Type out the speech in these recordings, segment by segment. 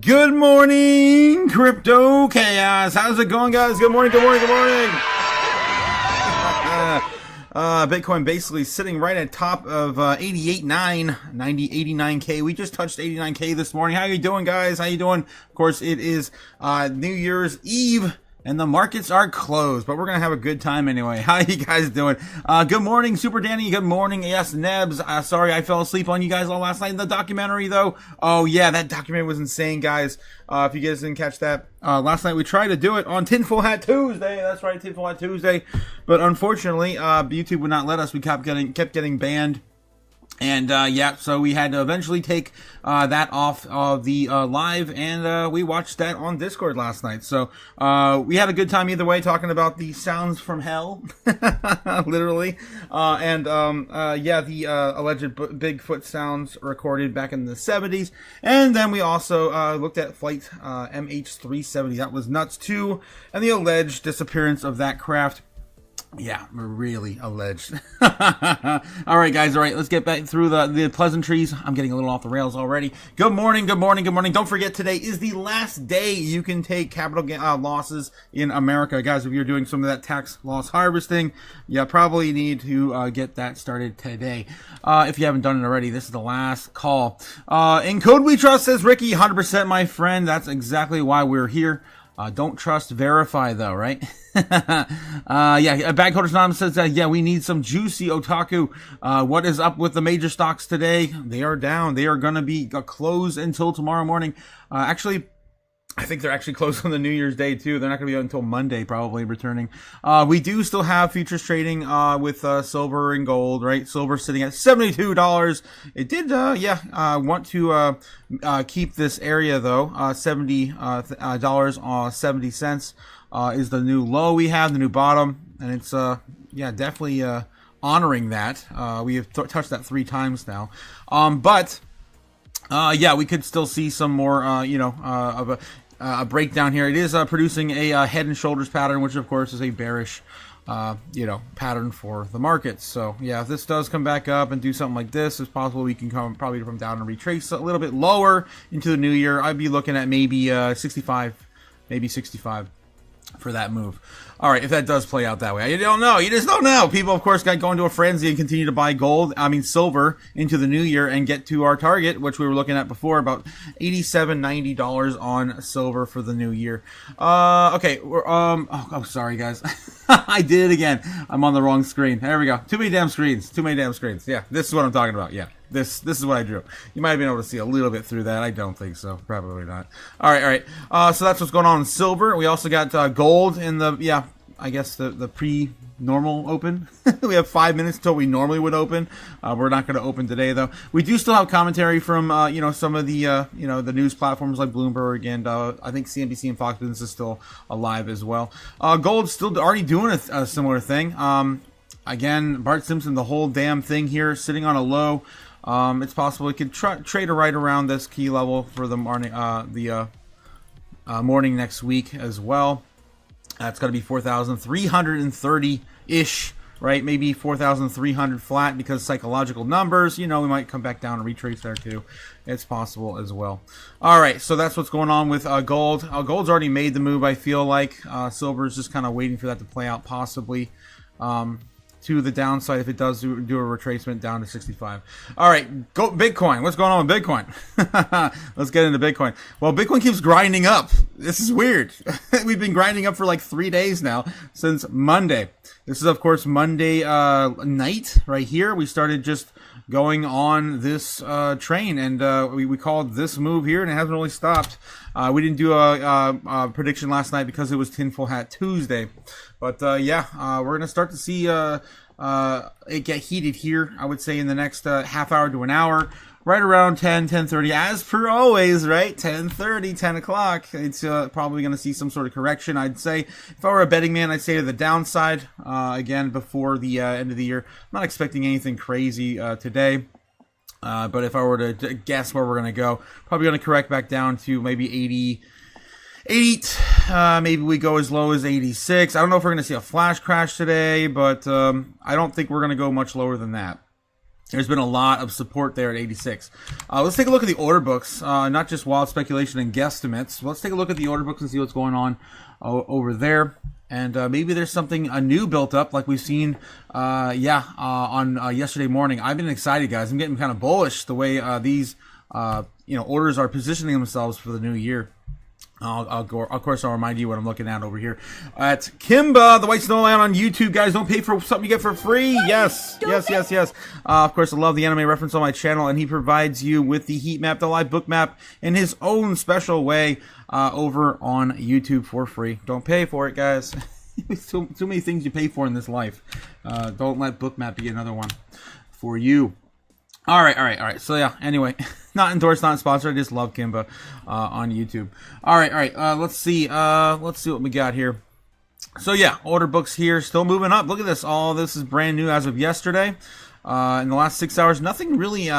Good morning, Crypto Chaos. How's it going, guys? Good morning, good morning, good morning. Bitcoin basically sitting right at top of 89K. We just touched 89K this morning. How you doing, guys? How you doing? Of course, it is New Year's Eve. And the markets are closed, but we're going to have a good time anyway. How you guys doing? Good morning, Super Danny. Good morning, yes, Nebs. Sorry I fell asleep on you guys all last night in the documentary, though. Oh, yeah, that documentary was insane, guys. If you guys didn't catch that, last night we tried to do it on Tinfoil Hat Tuesday. That's right, Tinfoil Hat Tuesday. But unfortunately, YouTube would not let us. We kept getting banned. And yeah, so we had to eventually take that off of the live, and we watched that on Discord last night. So we had a good time either way, talking about the sounds from hell, literally, and yeah, the alleged Bigfoot sounds recorded back in the 70s, and then we also looked at flight MH370. That was nuts too, and the alleged disappearance of that craft. Yeah, really alleged. All right, guys. All right, let's get back through the pleasantries. I'm getting a little off the rails already. Good morning, good morning, good morning. Don't forget, today is the last day you can take capital losses in America. Guys, if you're doing some of that tax loss harvesting, you probably need to get that started today. If you haven't done it already, this is the last call. In code we trust, says Ricky, 100% my friend. That's exactly why we're here. Don't trust, verify though, right? Yeah, Bagholders Anonymous says that, yeah, we need some juicy otaku. What is up with the major stocks today? They are down. They are going to be closed until tomorrow morning. Actually, I think they're actually closed on the New Year's Day too. They're not going to be out until Monday, probably returning. We do still have futures trading with silver and gold, right? Silver sitting at $72. It did, want to keep this area though. $70.70 is the new low we have, the new bottom, and it's yeah, definitely honoring that. We have touched that 3 times now, but yeah, we could still see some more, of a breakdown here. It is producing a head and shoulders pattern, which of course is a bearish, pattern for the markets. So yeah, if this does come back up and do something like this, it's possible we can come down and retrace a little bit lower into the new year. I'd be looking at maybe 65, maybe 65 for that move. All right, if that does play out that way, you don't know. You just don't know. People, of course, got going to a frenzy and continue to buy silver into the new year and get to our target, which we were looking at before, about $87, $90 on silver for the new year. Okay, sorry, guys. I did it again. I'm on the wrong screen. There we go. Too many damn screens. Yeah, this is what I'm talking about. Yeah. This is what I drew. You might have been able to see a little bit through that. I don't think so. Probably not. All right. So that's what's going on in silver. We also got gold in the, I guess the pre-normal open. We have 5 minutes until we normally would open. We're not going to open today, though. We do still have commentary from, some of the, the news platforms like Bloomberg, and I think CNBC and Fox Business is still alive as well. Gold's still already doing a similar thing. Again, Bart Simpson, the whole damn thing here, sitting on a low. It's possible it could trade right around this key level for the morning, morning next week as well. That's got to be 4,330-ish, right? Maybe 4,300 flat because psychological numbers. We might come back down and retrace there too. It's possible as well. All right, so that's what's going on with gold. Gold's already made the move, I feel like. Silver is just kind of waiting for that to play out, possibly. To the downside if it does do a retracement down to 65. All right, go Bitcoin. What's going on with Bitcoin? Let's get into Bitcoin. Well, Bitcoin keeps grinding up. This is weird. We've been grinding up for like 3 days now, since Monday. This is, of course, Monday night right here. We started just going on this train, and we called this move here, and it hasn't really stopped. We didn't do a prediction last night because it was Tinfoil Hat Tuesday. But yeah, we're going to start to see it get heated here, I would say, in the next half hour to an hour. Right around 10:30, as per always, right? 10:30, 10 o'clock. It's probably going to see some sort of correction, I'd say. If I were a betting man, I'd say to the downside, again, before the end of the year. I'm not expecting anything crazy today. But if I were to guess where we're going to go, probably going to correct back down to maybe 88. Maybe we go as low as 86. I don't know if we're going to see a flash crash today, but I don't think we're going to go much lower than that. there's been a lot of support there at 86. Let's take a look at the order books, not just wild speculation and guesstimates. Let's take a look at the order books and see what's going on over there. And maybe there's something new built up like we've seen, on yesterday morning. I've been excited, guys. I'm getting kind of bullish the way these orders are positioning themselves for the new year. Of course, I'll remind you what I'm looking at over here at Kimba, the White Snowland on YouTube. Guys, don't pay for something you get for free. Yes. Of course, I love the anime reference on my channel, and he provides you with the heat map, the live book map, in his own special way over on YouTube for free. Don't pay for it, guys. Too many things you pay for in this life. Don't let bookmap be another one for you. All right. So yeah, anyway, not endorsed, not sponsored. I just love Kimba on YouTube. All right. Let's see what we got here. So yeah, order books here still moving up. Look at this. All this is brand new as of yesterday. In the last 6 hours, nothing really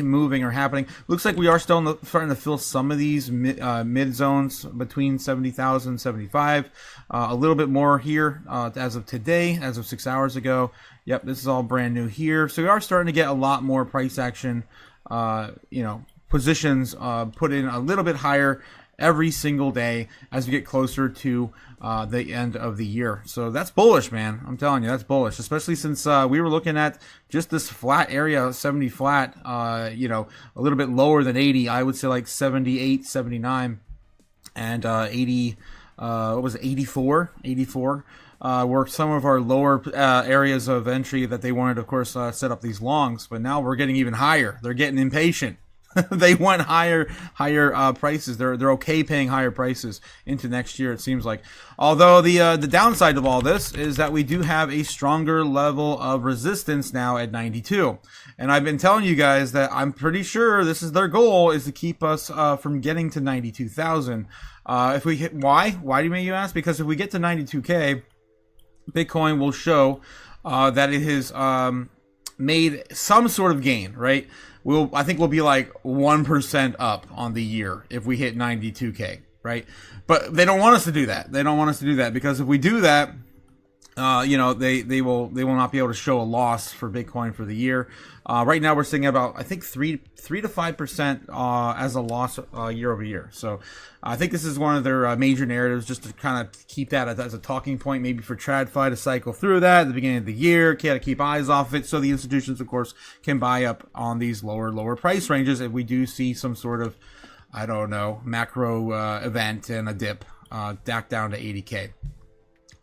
moving or happening. Looks like we are still starting to fill some of these mid zones between 70,000 and 75. A little bit more here as of today, as of 6 hours ago. Yep, this is all brand new here. So we are starting to get a lot more price action, positions put in a little bit higher every single day as we get closer to the end of the year. So that's bullish, man. I'm telling you, that's bullish, especially since we were looking at just this flat area, 70 flat, a little bit lower than 80. I would say like 78, 79, and 80, what was it, 84? 84. Were some of our lower areas of entry that they wanted, of course, set up these longs. But now we're getting even higher. They're getting impatient. They want higher prices. They're okay paying higher prices into next year, it seems like. Although the downside of all this is that we do have a stronger level of resistance now at 92. And I've been telling you guys that I'm pretty sure this is their goal, is to keep us from getting to 92,000. If we hit, why do you ask? Because if we get to 92K, Bitcoin will show that it has made some sort of gain, right? I think we'll be like 1% up on the year if we hit 92K, right? But they don't want us to do that. They don't want us to do that, because if we do that, they will not be able to show a loss for Bitcoin for the year. Right now we're seeing about, I think, 3 to 5% as a loss year over year. So I think this is one of their major narratives, just to kind of keep that as a talking point, maybe for TradFi to cycle through that at the beginning of the year. Gotta keep eyes off it, so the institutions, of course, can buy up on these lower price ranges if we do see some sort of, I don't know, macro event and a dip back down to 80K.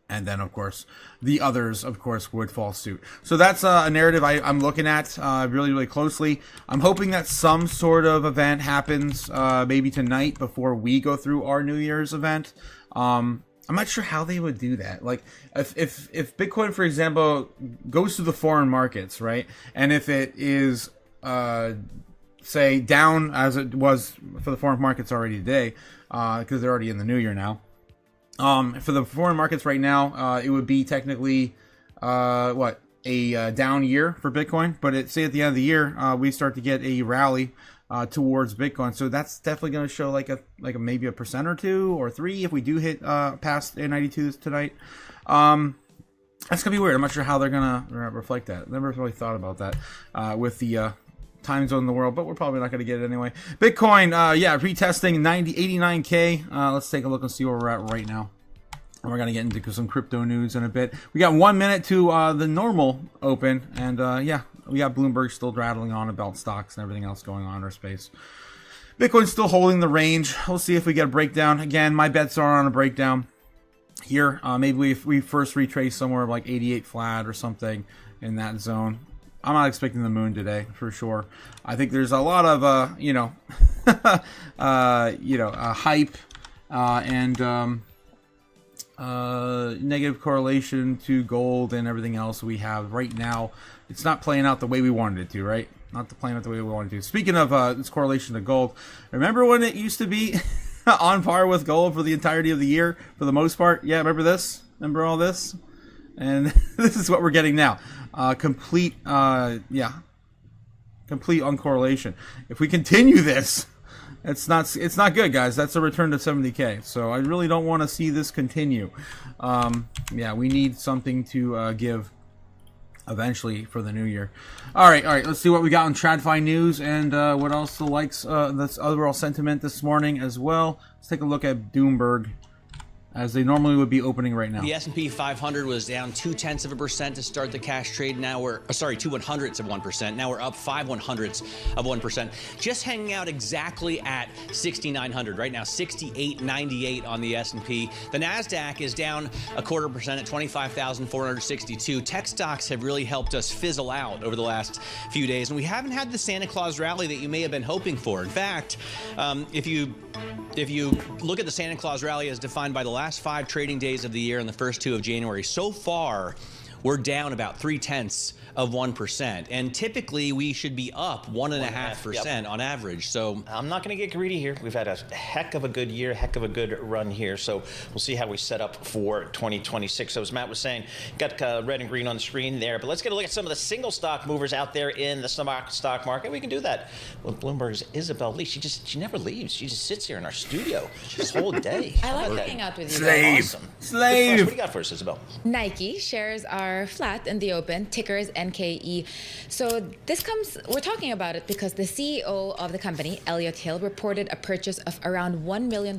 And then, of course, the others, of course, would fall suit. So that's a narrative I'm looking at really, really closely. I'm hoping that some sort of event happens maybe tonight before we go through our New Year's event. I'm not sure how they would do that. Like, if Bitcoin, for example, goes to the foreign markets, right? And if it is, say, down as it was for the foreign markets already today, because they're already in the new year now. For the foreign markets right now, it would be technically, a down year for Bitcoin. But say at the end of the year, we start to get a rally towards Bitcoin. So that's definitely going to show like a maybe a % or 2 or 3 if we do hit past 92 tonight. That's gonna be weird. I'm not sure how they're gonna reflect that. Never really thought about that with the time zone in the world, but we're probably not going to get it anyway. Bitcoin, retesting 89K. Let's take a look and see where we're at right now. And we're going to get into some crypto news in a bit. We got 1 minute to the normal open, and we got Bloomberg still rattling on about stocks and everything else going on in our space. Bitcoin's still holding the range. We'll see if we get a breakdown. Again, my bets are on a breakdown here. Maybe if we first retrace somewhere like 88 flat or something in that zone. I'm not expecting the moon today, for sure. I think there's a lot of, hype and negative correlation to gold and everything else we have right now. It's not playing out the way we wanted it to, right? Not playing out the way we wanted it to. Speaking of this correlation to gold, remember when it used to be on par with gold for the entirety of the year, for the most part? Yeah, remember this? Remember all this? And this is what we're getting now. Complete uncorrelation. If we continue this, it's not good, guys. That's a return to 70K. So I really don't want to see this continue. We need something to give eventually for the new year. All right. Let's see what we got on TradFi news and what else the likes, this overall sentiment this morning as well. Let's take a look at Bloomberg, as they normally would be opening right now. The S&P 500 was down 0.2% to start the cash trade. Now we're, 0.02%. Now we're up 0.05%. Just hanging out exactly at 6,900 right now, 68.98 on the S&P. The Nasdaq is down 0.25% at 25,462. Tech stocks have really helped us fizzle out over the last few days, and we haven't had the Santa Claus rally that you may have been hoping for. In fact, if you look at the Santa Claus rally as defined by the last 5 trading days of the year and the first 2 of January, so far we're down about 0.3%, and typically we should be up 1.5% on average. So I'm not going to get greedy here. We've had a heck of a good year, heck of a good run here. So we'll see how we set up for 2026. So as Matt was saying, got red and green on the screen there. But let's get a look at some of the single stock movers out there in the stock market. We can do that with Bloomberg's Isabel Lee. She never leaves. She just sits here in our studio this whole day. I like hanging out with you. Slave. Awesome. Slave. What do you got for us, Isabel? Nike shares are flat in the open, tickers NKE. So we're talking about it because the CEO of the company, Elliot Hill, reported a purchase of around $1 million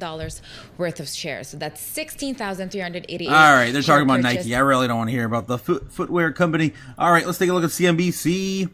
worth of shares. So that's 16,388. All right, they're talking about Nike. I really don't want to hear about the footwear company. All right, let's take a look at CNBC.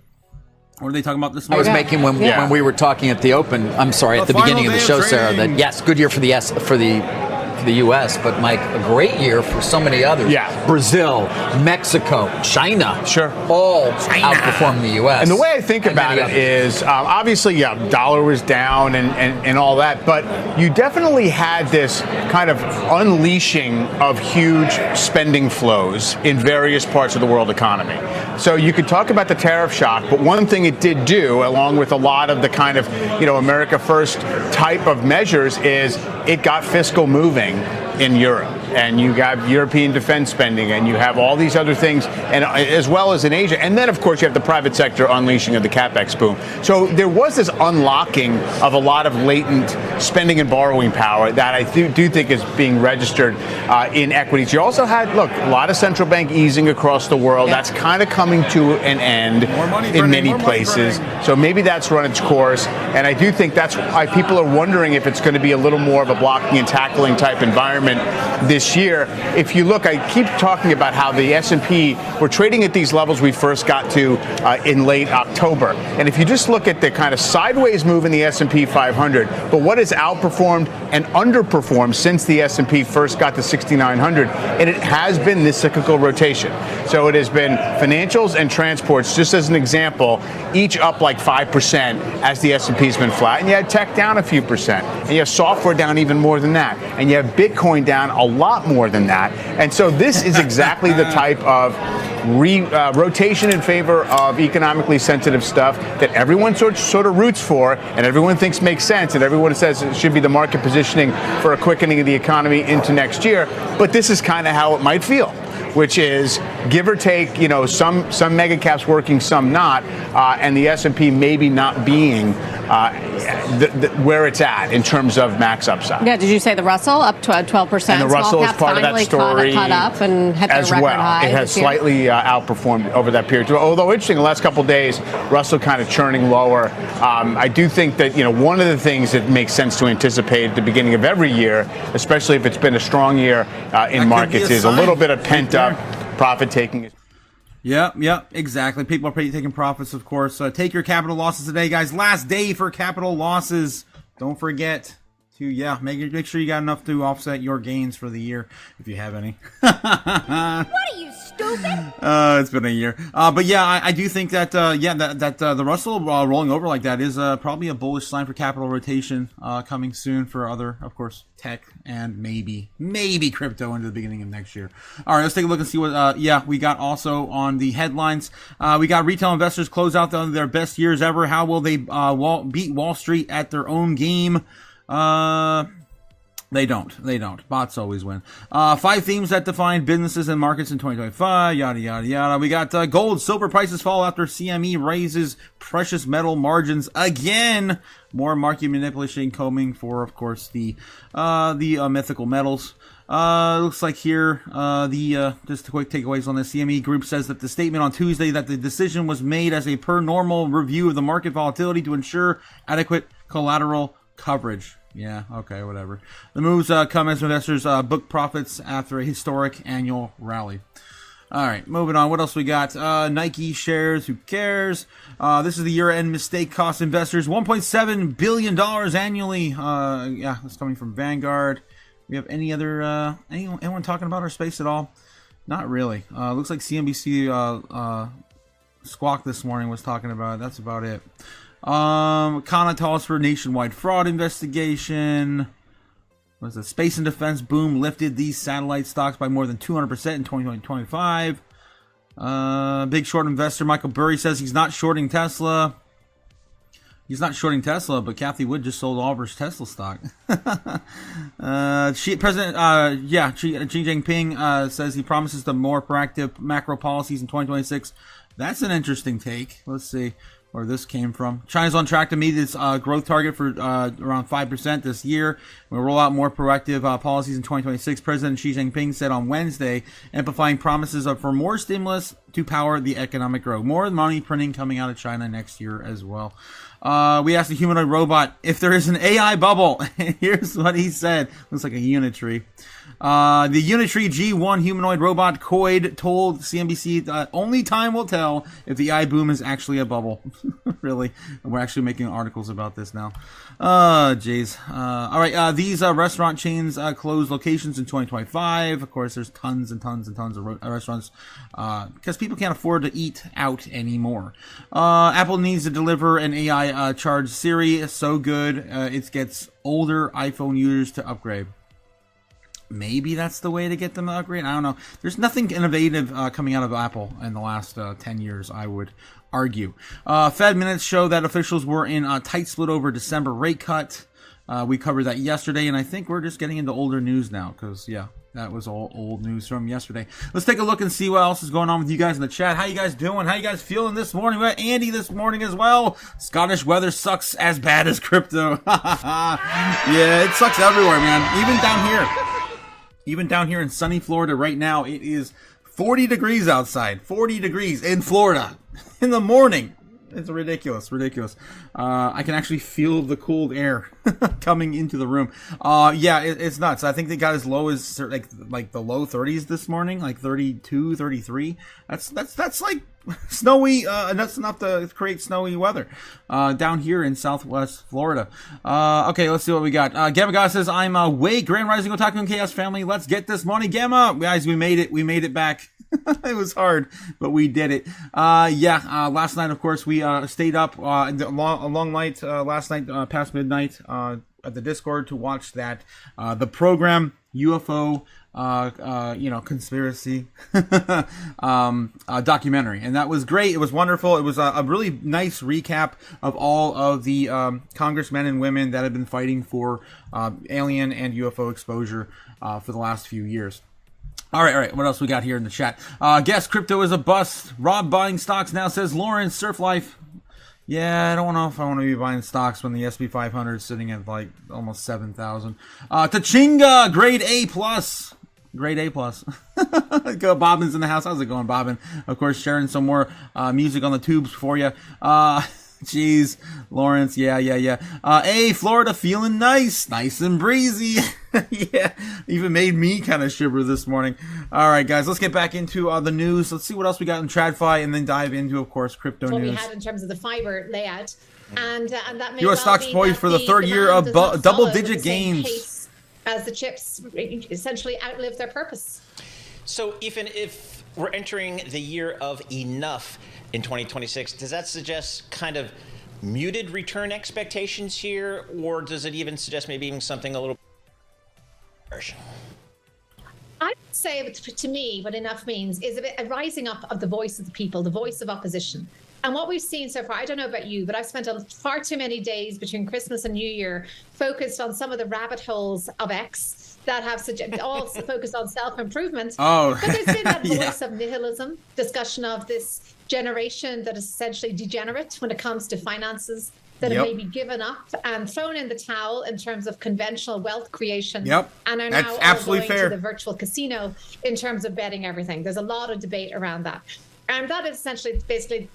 What are they talking about this morning? I was making when we were talking at the open. I'm sorry, at the beginning of the show, Sarah. That yes, good year for the U.S., but Mike, a great year for so many others. Yeah. Brazil, Mexico, China. Sure. All outperforming the U.S. And the way I think about it is, obviously, dollar was down and all that, but you definitely had this kind of unleashing of huge spending flows in various parts of the world economy. So you could talk about the tariff shock, but one thing it did do, along with a lot of the kind of, America First type of measures, is it got fiscal moving in Europe. And you got European defense spending, and you have all these other things, and as well as in Asia. And then, of course, you have the private sector unleashing of the capex boom. So there was this unlocking of a lot of latent spending and borrowing power that I do think is being registered in equities. You also had, a lot of central bank easing across the world. Yeah. That's kind of coming to an end in many places. So maybe that's run its course. And I do think that's why people are wondering if it's going to be a little more of a blocking and tackling type environment this year. If you look, I keep talking about how the S&P, we're trading at these levels we first got to in late October. And if you just look at the kind of sideways move in the S&P 500, but what has outperformed and underperformed since the S&P first got to 6,900, and it has been this cyclical rotation. So it has been financials and transports, just as an example, each up like 5% as the S&P's been flat. And you had tech down a few percent. And you have software down even more than that. And you have Bitcoin down a lot more than that. And so this is exactly the type of rotation in favor of economically sensitive stuff that everyone sort of roots for, and everyone thinks makes sense, and everyone says it should be the market positioning for a quickening of the economy into next year. But this is kind of how it might feel, which is give or take, some mega caps working, some not, and the S&P maybe not being where it's at in terms of max upside. Yeah, did you say the Russell up to 12%? And the Russell is part of that story caught up and hit their record high. It has slightly outperformed over that period. Although interesting, the last couple of days, Russell kind of churning lower. I do think that one of the things that makes sense to anticipate at the beginning of every year, especially if it's been a strong year in markets, is a little bit of pent up profit taking. Yeah, exactly. People are taking profits, of course. Take your capital losses today, guys. Last day for capital losses. Don't forget to, make sure you got enough to offset your gains for the year, if you have any. What are you, stupid? It's been a year. But yeah, I do think that, the Russell rolling over like that is probably a bullish sign for capital rotation coming soon for other, of course, tech and maybe crypto into the beginning of next year. All right, let's take a look and see what, we got also on the headlines. We got retail investors close out their best years ever. How will they beat Wall Street at their own game? They don't. Bots always win. 5 themes that define businesses and markets in 2025, yada, yada, yada. We got gold, silver prices fall after CME raises precious metal margins again. More market manipulation coming for, of course, the mythical metals. Looks like here, just quick takeaways on the CME Group says that the statement on Tuesday that the decision was made as a per normal review of the market volatility to ensure adequate collateral coverage. Yeah, okay, whatever. The moves come as investors book profits after a historic annual rally. All right, moving on. What else we got? Nike shares. Who cares? This is the year-end mistake cost investors $1.7 billion annually. Yeah, that's coming from Vanguard. We have any other anyone talking about our space at all? Not really. Looks like CNBC Squawk this morning was talking about it. That's about it. Conatos for nationwide fraud investigation. Was the space and defense boom lifted these satellite stocks by more than 200% in 2025? Big short investor Michael Burry says he's not shorting Tesla. He's not shorting Tesla, but Kathy Wood just sold all of her Tesla stock. Xi Jinping says he promises the more proactive macro policies in 2026. That's an interesting take. Let's see where this came from. China's on track to meet its growth target for around 5% this year. We'll roll out more proactive policies in 2026, President Xi Jinping said on Wednesday, amplifying promises for more stimulus to power the economic growth. More money printing coming out of China next year as well. We asked the humanoid robot if there is an AI bubble. Here's what he said. Looks like a Unitree. The Unitree G1 humanoid robot Koid told CNBC that only time will tell if the AI boom is actually a bubble. Really? And we're actually making articles about this now. Jeez. All right. These restaurant chains closed locations in 2025. Of course, there's tons and tons and tons of restaurants because people can't afford to eat out anymore. Apple needs to deliver an AI charged Siri. So good. It gets older iPhone users to upgrade. Maybe that's the way to get them to upgrade. I don't know. There's nothing innovative coming out of Apple in the last 10 years, I would argue. Fed minutes show that officials were in a tight split over December rate cut. We covered that yesterday, and I think we're just getting into older news now because, yeah, that was all old news from yesterday. Let's take a look and see what else is going on with you guys in the chat. How you guys doing? How you guys feeling this morning? We got Andy this morning as well. Scottish weather sucks as bad as crypto. Yeah, it sucks everywhere, man. Even down here in sunny Florida right now, it is 40 degrees outside. 40 degrees in Florida in the morning. It's ridiculous. I can actually feel the cold air coming into the room. Yeah, it's nuts. I think they got as low as like the low 30s this morning, like 32, 33. That's like snowy. That's enough to create snowy weather down here in Southwest Florida. Okay, let's see what we got. Gamma God says, "I'm away. Grand Rising Otaku and Chaos family. Let's get this money, Gamma. Guys, we made it. We made it back." It was hard, but we did it. Last night, of course, we stayed up a long night last night, past midnight, at the Discord to watch that the program UFO conspiracy documentary, and that was great. It was wonderful. It was a really nice recap of all of the congressmen and women that have been fighting for alien and UFO exposure for the last few years. All right. What else we got here in the chat? Guess crypto is a bust. Rob buying stocks now, says Lawrence. Surf Life. Yeah, I don't know if I want to be buying stocks when the SP 500 is sitting at like almost 7,000. Tachinga, grade A plus. Grade A plus. Go, Bobbin's in the house. How's it going, Bobbin? Of course, sharing some more music on the tubes for you. Jeez, Lawrence. Yeah. Hey, Florida, feeling nice and breezy. Yeah, even made me kind of shiver this morning. All right, guys, let's get back into the news. Let's see what else we got in TradFi, and then dive into, of course, crypto what news. We had in terms of the fiber layout, and that may U.S. stocks poised for the third year of double-digit gains as the chips essentially outlive their purpose. So even if we're entering the year of enough in 2026, does that suggest kind of muted return expectations here, or does it even suggest maybe even something a little? I would say, to me, what enough means is a rising up of the voice of the people, the voice of opposition. And what we've seen so far, I don't know about you, but I've spent far too many days between Christmas and New Year focused on some of the rabbit holes of X that have all focused on self-improvement. Oh, but there's been that voice of nihilism, discussion of this generation that is essentially degenerate when it comes to finances, that have maybe given up and thrown in the towel in terms of conventional wealth creation and are now all going to the virtual casino in terms of betting everything. There's a lot of debate around that. And that is essentially basically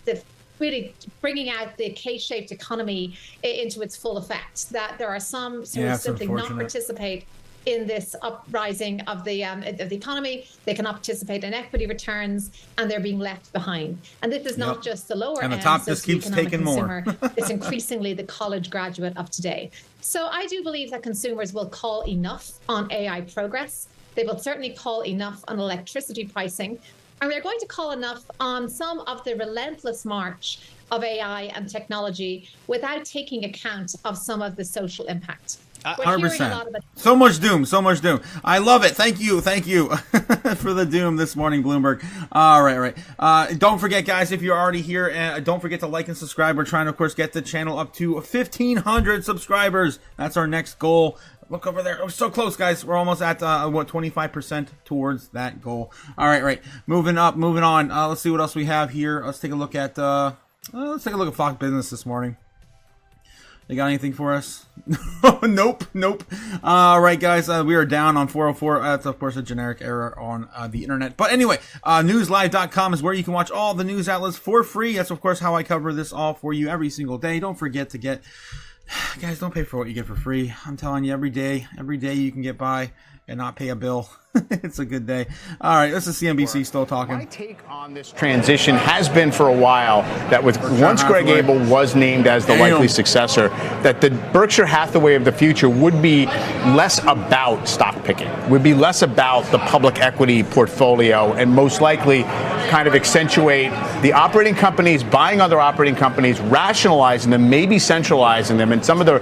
really bringing out the K-shaped economy into its full effect, that there are some who will simply not participate in this uprising of the economy. They cannot participate in equity returns, and they're being left behind. And this is not just the lower end, and the top just keeps taking more. It's increasingly the college graduate of today. So I do believe that consumers will call enough on AI progress. They will certainly call enough on electricity pricing, and they're going to call enough on some of the relentless march of AI and technology without taking account of some of the social impact. 100%. So much doom. I love it. Thank you for the doom this morning, Bloomberg. All right. Don't forget, guys, if you're already here, don't forget to like and subscribe. We're trying to, of course, get the channel up to 1,500 subscribers. That's our next goal. Look over there. We're so close, guys. We're almost at 25% towards that goal. All right. Moving on. Let's see what else we have here. Let's take a look at Fox Business this morning. They got anything for us? Nope. All right, guys, we are down on 404. That's, of course, a generic error on the internet. But anyway, newslive.com is where you can watch all the news outlets for free. That's, of course, how I cover this all for you every single day. Don't forget to get... Guys, don't pay for what you get for free. I'm telling you, every day you can get by and not pay a bill. It's a good day. All right, this is CNBC still talking. My take on this transition has been for a while that once Greg Abel was named as the likely successor, that the Berkshire Hathaway of the future would be less about stock picking, would be less about the public equity portfolio, and most likely kind of accentuate the operating companies, buying other operating companies, rationalizing them, maybe centralizing them, and some of the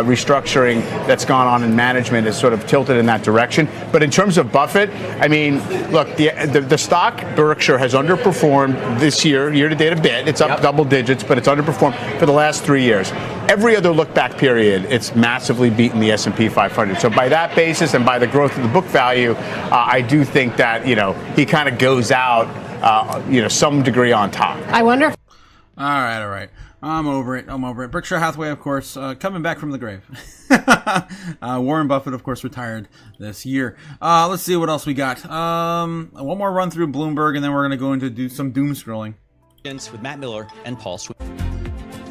restructuring that's gone on in management is sort of tilted in that direction. But in terms of Buffett, I mean, look, the stock Berkshire has underperformed this year to date a bit. It's up double digits, but it's underperformed for the last 3 years. Every other look back period, it's massively beaten the S&P 500. So by that basis and by the growth of the book value, I do think that, he kind of goes out, some degree on top. I wonder. All right. I'm over it. Berkshire Hathaway, of course, coming back from the grave. Warren Buffett, of course, retired this year. Let's see what else we got. One more run through Bloomberg, and then we're going to do some doom scrolling. With Matt Miller and Paul Swift.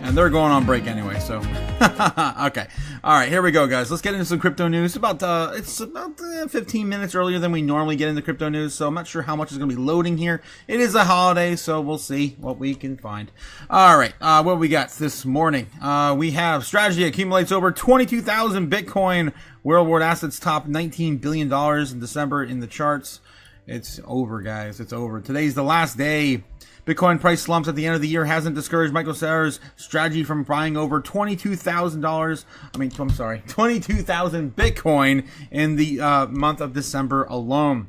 And they're going on break anyway, so. Okay. All right, here we go, guys. Let's get into some crypto news. It's about 15 minutes earlier than we normally get into crypto news, so I'm not sure how much is going to be loading here. It is a holiday, so we'll see what we can find. All right, what we got this morning? We have strategy accumulates over 22,000 Bitcoin. Worldwide assets top $19 billion in December in the charts. It's over, guys. It's over. Today's the last day. Bitcoin price slumps at the end of the year hasn't discouraged Michael Saylor's strategy from buying over $22,000 Bitcoin in the month of December alone.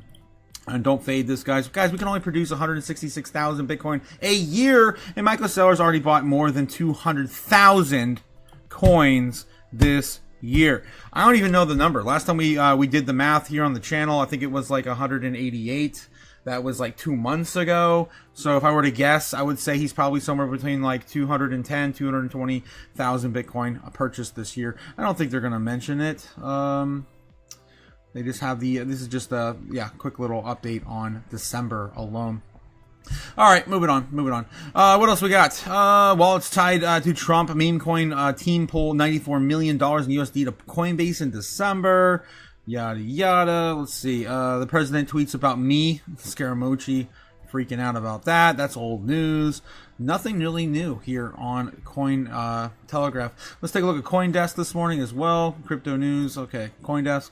And don't fade this, guys. Guys, we can only produce 166,000 Bitcoin a year, and Michael Saylor's already bought more than 200,000 coins this year. I don't even know the number. Last time we did the math here on the channel, I think it was like 188. That was like 2 months ago. So if I were to guess, I would say he's probably somewhere between like 210, 220,000 Bitcoin purchased this year. I don't think they're going to mention it. They just have this is just a, quick little update on December alone. All right, moving on. What else we got? Wallets tied to Trump. Meme coin team pulled $94 million in USD to Coinbase in December. Yada yada. Let's see. The president tweets about me. Scaramucci freaking out about that. That's old news. Nothing really new here on Coin Telegraph. Let's take a look at CoinDesk this morning as well. Crypto news. Okay, CoinDesk.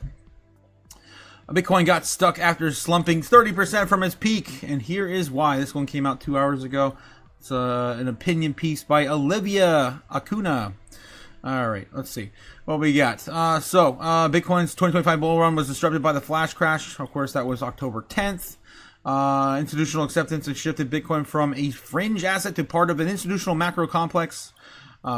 Bitcoin got stuck after slumping 30% from its peak, and here is why. This one came out 2 hours ago. It's an opinion piece by Olivia Acuna. All right, let's see what we got. Bitcoin's 2025 bull run was disrupted by the flash crash. Of course, that was October 10th. Institutional acceptance has shifted Bitcoin from a fringe asset to part of an institutional macro complex,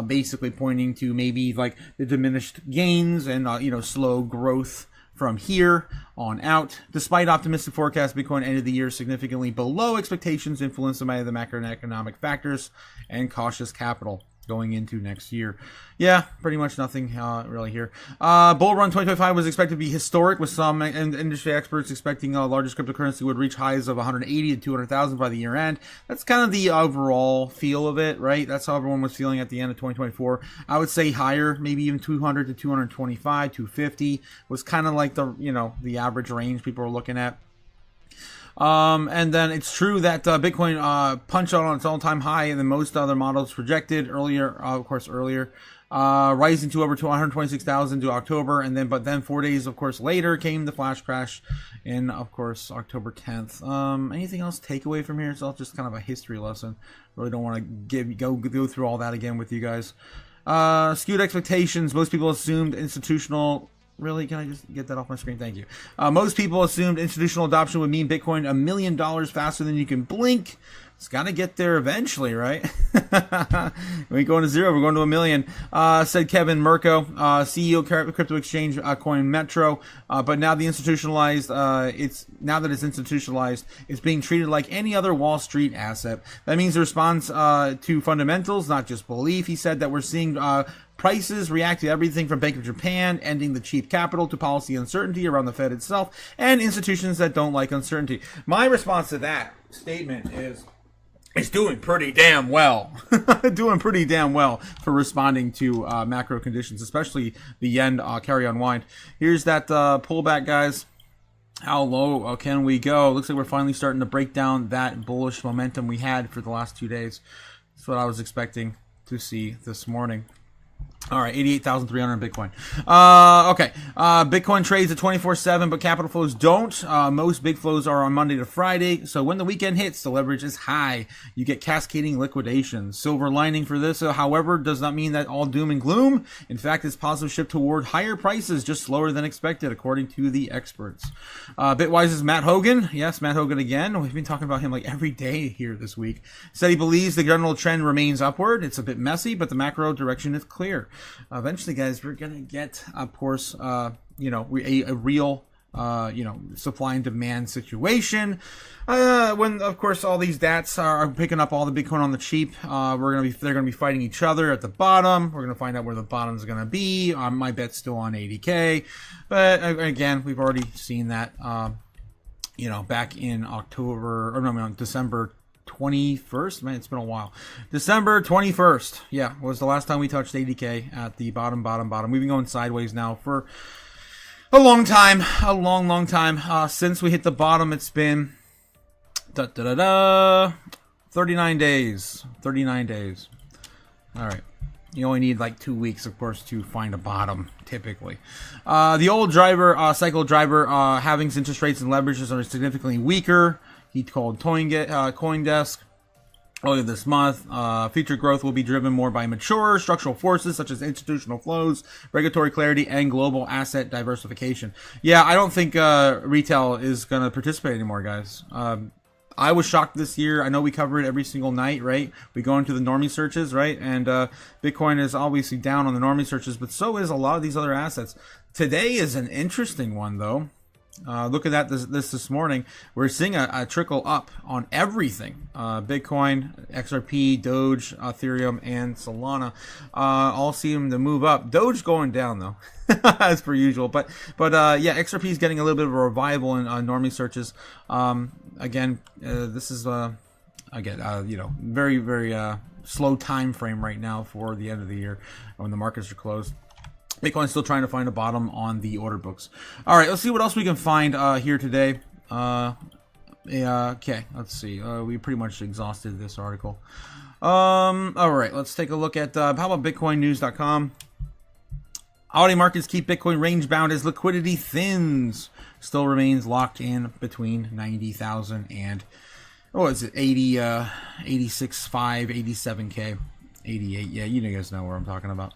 basically pointing to maybe like the diminished gains and slow growth from here on out. Despite optimistic forecasts, Bitcoin ended the year significantly below expectations, influenced by the macroeconomic factors and cautious capital going into next year. Yeah, pretty much nothing really here. Bull run 2025 was expected to be historic, with some industry experts expecting largest cryptocurrency would reach highs of 180 to 200,000 by the year end. That's kind of the overall feel of it, right? That's how everyone was feeling at the end of 2024. I would say higher, maybe even 200 to 225, 250 was kind of like the average range people were looking at. And then it's true that Bitcoin punched out on its all-time high than most other models projected earlier, rising to over 126,000 to October, but then 4 days, of course, later came the flash crash in, of course, October 10th. Anything else take away from here? It's all just kind of a history lesson. Really don't want to go through all that again with you guys. Skewed expectations. Most people assumed institutional. Really? Can I just get that off my screen? Thank you. Most people assumed institutional adoption would mean Bitcoin $1 million faster than you can blink. It's got to get there eventually, right? We ain't going to zero. We're going to 1 million. Said Kevin Mirko, CEO of crypto exchange Coin Metro. But now the institutionalized, now that it's institutionalized, it's being treated like any other Wall Street asset. That means it responds to fundamentals, not just belief. He said that we're seeing prices react to everything from Bank of Japan ending the cheap capital to policy uncertainty around the Fed itself and institutions that don't like uncertainty. My response to that statement is it's doing pretty damn well. Doing pretty damn well for responding to macro conditions, especially the yen carry unwind. Here's that pullback, guys. How low can we go? Looks like we're finally starting to break down that bullish momentum we had for the last 2 days. That's what I was expecting to see this morning. All right, 88,300 Bitcoin. Okay, Bitcoin trades at 24/7, but capital flows don't. Most big flows are on Monday to Friday. So when the weekend hits, the leverage is high. You get cascading liquidations. Silver lining for this, however, does not mean that all doom and gloom. In fact, it's positive shift toward higher prices, just slower than expected, according to the experts. Bitwise's Matt Hogan. Yes, Matt Hogan again. We've been talking about him like every day here this week. Said he believes the general trend remains upward. It's a bit messy, but the macro direction is clear. Eventually, guys, we're gonna get, of course, a real, supply and demand situation. When, of course, all these DATs are picking up all the Bitcoin on the cheap, they're gonna be fighting each other at the bottom. We're gonna find out where the bottom's gonna be. My bet's still on 80K, but again, we've already seen that, back in December 21st. Man, it's been a while. December 21st. Yeah, was the last time we touched 80K at the bottom. We've been going sideways now for a long time. A long time. Since we hit the bottom, it's been 39 days. 39 days. All right. You only need like 2 weeks, of course, to find a bottom, typically. The old cycle driver, halvings interest rates and leverages are significantly weaker. He told CoinDesk earlier this month, future growth will be driven more by mature structural forces such as institutional flows, regulatory clarity, and global asset diversification. Yeah, I don't think retail is going to participate anymore, guys. I was shocked this year. I know we cover it every single night, right? We go into the normie searches, right? And Bitcoin is obviously down on the normie searches, but so is a lot of these other assets. Today is an interesting one, though. Look at that this morning. We're seeing a trickle up on everything. Bitcoin, XRP, Doge, Ethereum, and Solana all seem to move up. Doge going down, though, as per usual. But yeah, XRP is getting a little bit of a revival in normie searches. This is very, very slow time frame right now for the end of the year when the markets are closed. Bitcoin's still trying to find a bottom on the order books. All right, let's see what else we can find here today. Okay, let's see. We pretty much exhausted this article. All right, let's take a look at how about BitcoinNews.com. Holiday markets keep Bitcoin range bound as liquidity thins. Still remains locked in between 90,000 and 86.5, 87K. 88, yeah, you guys know where I'm talking about.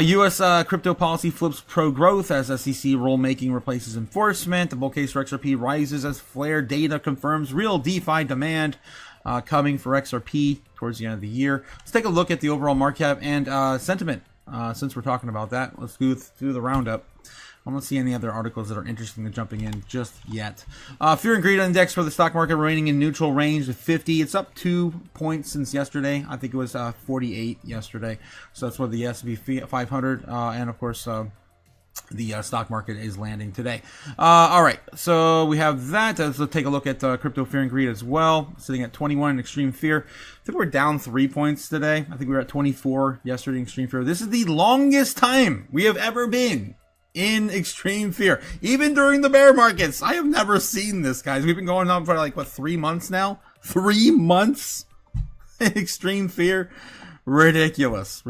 U.S. crypto policy flips pro-growth as SEC rulemaking replaces enforcement. The bull case for XRP rises as Flare data confirms real DeFi demand coming for XRP towards the end of the year. Let's take a look at the overall market cap and sentiment. Since we're talking about that, let's go through the roundup. I I don't see any other articles that are interesting to jumping in just yet. Fear and greed index for the stock market remaining in neutral range of 50. It's up 2 points since yesterday. I think it was 48 yesterday. So that's what the S&P 500 and of course the stock market is landing today. All right, so we have that. Let's take a look at crypto fear and greed as well. Sitting at 21 in extreme fear. I think we're down 3 points today. I think we were at 24 yesterday in extreme fear. This is the longest time we have ever been in extreme fear, even during the bear markets. I have never seen this, guys. We've been going on for like, what, 3 months now? 3 months in extreme fear. Ridiculous.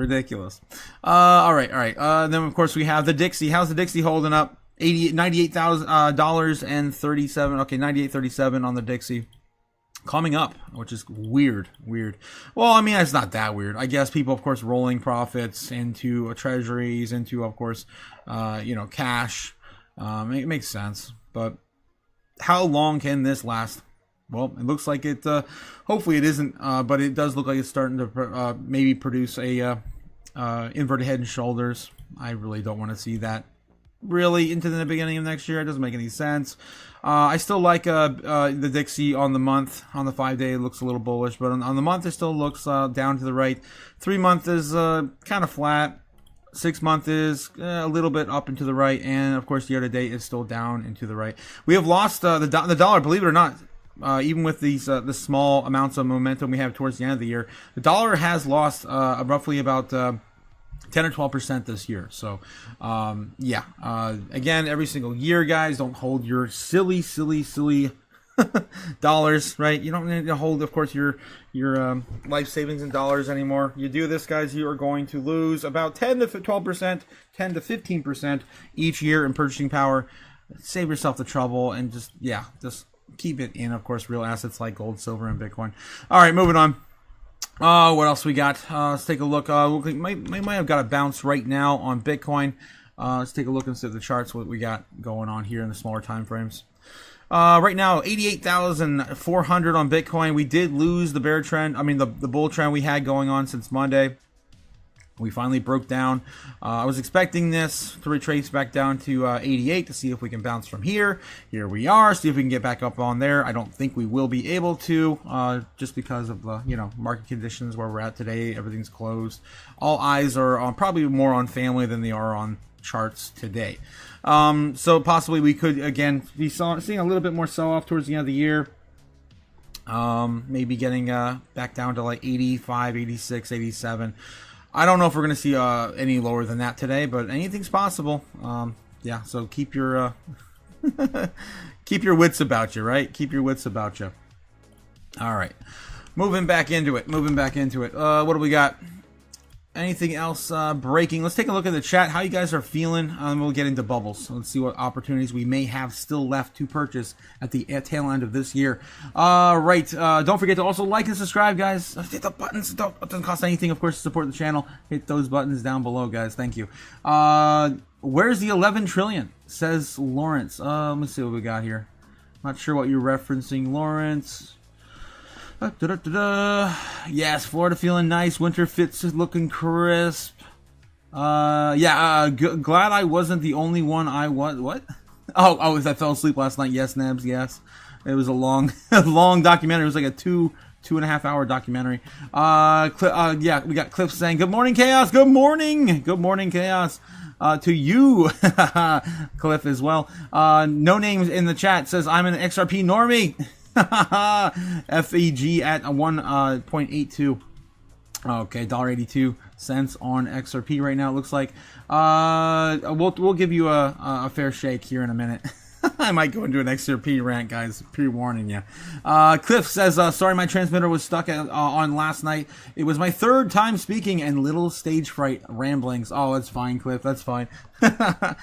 All right. Then of course we have the Dixie. How's the Dixie holding up? $98,000 and 37. Okay, 98.37 on the Dixie. Coming up, which is weird. Well, I mean, it's not that weird. I guess people, of course, rolling profits into treasuries, into, of course, cash. It makes sense. But how long can this last? Well, it looks like it, hopefully it isn't, but it does look like it's starting to maybe produce a inverted head and shoulders. I really don't want to see that really into the beginning of next year. It doesn't make any sense. I still like the Dixie on the month. On the 5-day, it looks a little bullish, but on the month, it still looks down to the right. 3 month is kind of flat. 6 month is a little bit up and to the right, and of course, year to date is still down and to the right. We have lost the dollar, believe it or not. Even with these the small amounts of momentum we have towards the end of the year, the dollar has lost roughly about 10 or 12% this year. So, again, every single year, guys, don't hold your silly dollars, right? You don't need to hold, of course, your life savings in dollars anymore. You do this, guys, you are going to lose about 10 to 12%, 10 to 15% each year in purchasing power. Save yourself the trouble and just keep it in, of course, real assets like gold, silver, and Bitcoin. All right, moving on. What else we got? Let's take a look. We might have got a bounce right now on Bitcoin. Let's take a look and see the charts, what we got going on here in the smaller time frames. Right now, 88,400 on Bitcoin. We did lose the bear trend. I mean, the bull trend we had going on since Monday. We finally broke down. I was expecting this to retrace back down to 88 to see if we can bounce from here. Here we are. See if we can get back up on there. I don't think we will be able to, just because of the market conditions where we're at today. Everything's closed. All eyes are on, probably more on family than they are on charts today. So possibly we could again be seeing a little bit more sell-off towards the end of the year. Maybe getting back down to like 85, 86, 87. I don't know if we're going to see any lower than that today, but anything's possible. So keep your keep your wits about you, right? Keep your wits about you. All right, moving back into it. What do we got? Anything else breaking? Let's take a look at the chat. How you guys are feeling? We'll get into bubbles. Let's see what opportunities we may have still left to purchase at the tail end of this year. Right. Don't forget to also like and subscribe, guys. Hit the buttons. It doesn't cost anything, of course, to support the channel. Hit those buttons down below, guys. Thank you. Where's the 11 trillion? Says Lawrence. Let me see what we got here. Not sure what you're referencing, Lawrence. Yes, Florida feeling nice. Winter fits looking crisp. Glad I wasn't the only one. What? Oh, I fell asleep last night. Yes, Nebs. Yes, it was a long documentary. It was like a two and a half hour documentary. We got Cliff saying, "Good morning, Chaos. Good morning, Chaos." To you, Cliff, as well. No names in the chat says I'm an XRP normie. FEG at 1.82. Okay, $1.82 on XRP right now. It looks like. We'll give you a fair shake here in a minute. I might go into an XRP rant, guys. Pre-warning you. Cliff says, sorry, my transmitter was stuck on last night. It was my third time speaking and little stage fright ramblings. Oh, that's fine, Cliff. That's fine. We got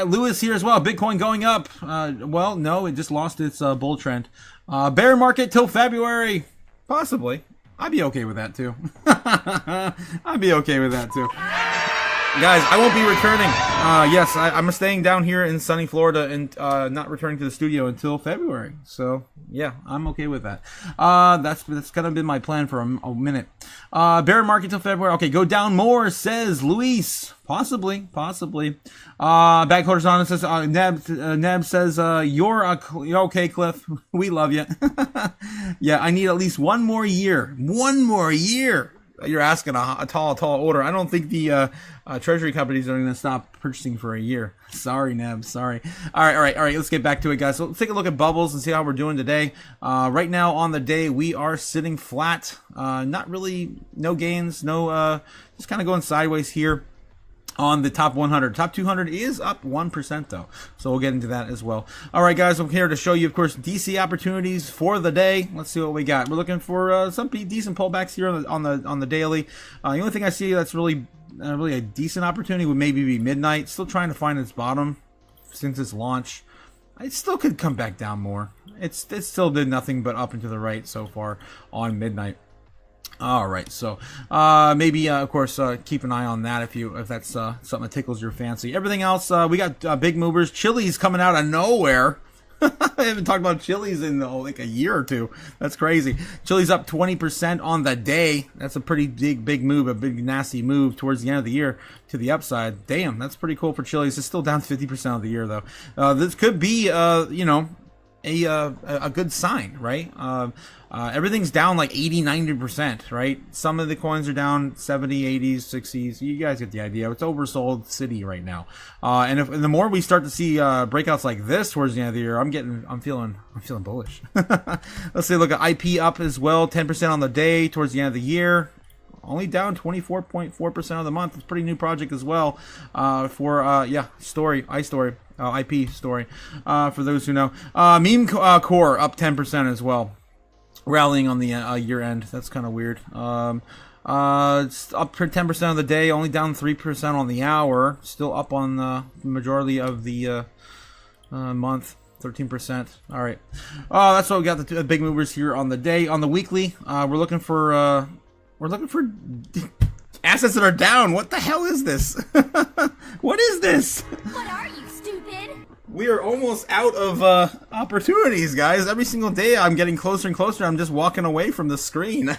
Lewis here as well. Bitcoin going up. Well, no, it just lost its bull trend. Bear market till February. Possibly. I'd be okay with that, too. Guys, I won't be returning. Yes, I'm staying down here in sunny Florida and not returning to the studio until February. So, yeah, I'm okay with that. That's kind of been my plan for a minute. Bear market till February. Okay, go down more, says Luis. Possibly. Back horizontal says, Neb says, you're okay, Cliff. We love you. Yeah, I need at least one more year. One more year. You're asking a tall order. I don't think the treasury companies are going to stop purchasing for a year. Sorry, Neb. Sorry. All right. Let's get back to it, guys. So let's take a look at bubbles and see how we're doing today. Right now on the day, we are sitting flat. Not really, no gains, no, just kind of going sideways here. On the top 100. Top 200 is up 1% though. So we'll get into that as well. All right, guys, I'm here to show you, of course, DC opportunities for the day. Let's see what we got. We're looking for some decent pullbacks here on the daily. The only thing I see that's really a decent opportunity would maybe be midnight. Still trying to find its bottom since its launch. It still could come back down more. It still did nothing but up and to the right so far on midnight. All right, so maybe of course keep an eye on that if that's something that tickles your fancy. Everything else, we got big movers. Chili's coming out of nowhere. I haven't talked about Chili's in like a year or two. That's crazy. Chili's up 20% on the day. That's a pretty big move, a big nasty move towards the end of the year to the upside. Damn, that's pretty cool for Chili's. It's still down 50% of the year though. This could be a good sign, right? Everything's down like 80-90%, right? Some of the coins are down 70, 80s, 60s. You guys get the idea. It's oversold city right now. And the more we start to see breakouts like this towards the end of the year, I'm feeling bullish. Let's say look at IP up as well, 10% on the day towards the end of the year. Only down 24.4% of the month. It's a pretty new project as well. For IP story. For those who know, meme core up 10% as well. Rallying on the year end. That's kind of weird. It's up for 10% of the day, only down 3% on the hour. Still up on the majority of the month, 13%. All right. That's what we got. The big movers here on the day. On the weekly, we're looking for assets that are down. What the hell is this? What is this? What are you, stupid? We are almost out of opportunities, guys. Every single day I'm getting closer and closer. I'm just walking away from the screen.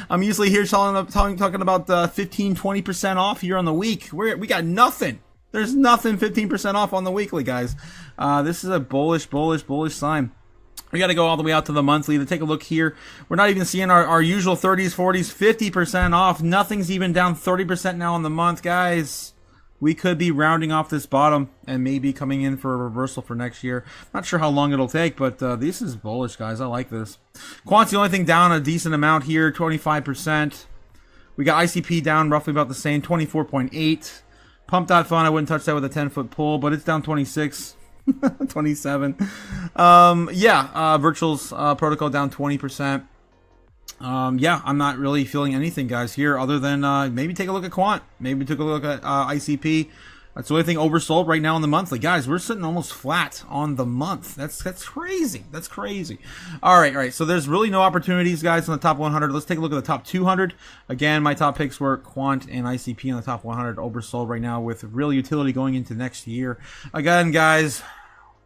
I'm usually here talking about 15-20% off here on the week. We got nothing. There's nothing 15% off on the weekly, guys. This is a bullish sign. We got to go all the way out to the monthly to take a look here. We're not even seeing our usual 30s, 40s, 50% off. Nothing's even down 30% now on the month, guys. We could be rounding off this bottom and maybe coming in for a reversal for next year. Not sure how long it'll take, but this is bullish, guys. I like this. Quant's the only thing down a decent amount here, 25%. We got ICP down roughly about the same, 24.8. Pump.fun, I wouldn't touch that with a 10-foot pull, but it's down 26. 27. Virtuals protocol down 20%. I'm not really feeling anything, guys, here other than maybe take a look at Quant. Maybe take a look at ICP. That's the only thing oversold right now on the monthly. Guys, we're sitting almost flat on the month. That's crazy. That's crazy. All right. So there's really no opportunities, guys, on the top 100. Let's take a look at the top 200. Again, my top picks were Quant and ICP on the top 100, oversold right now with real utility going into next year. Again, guys,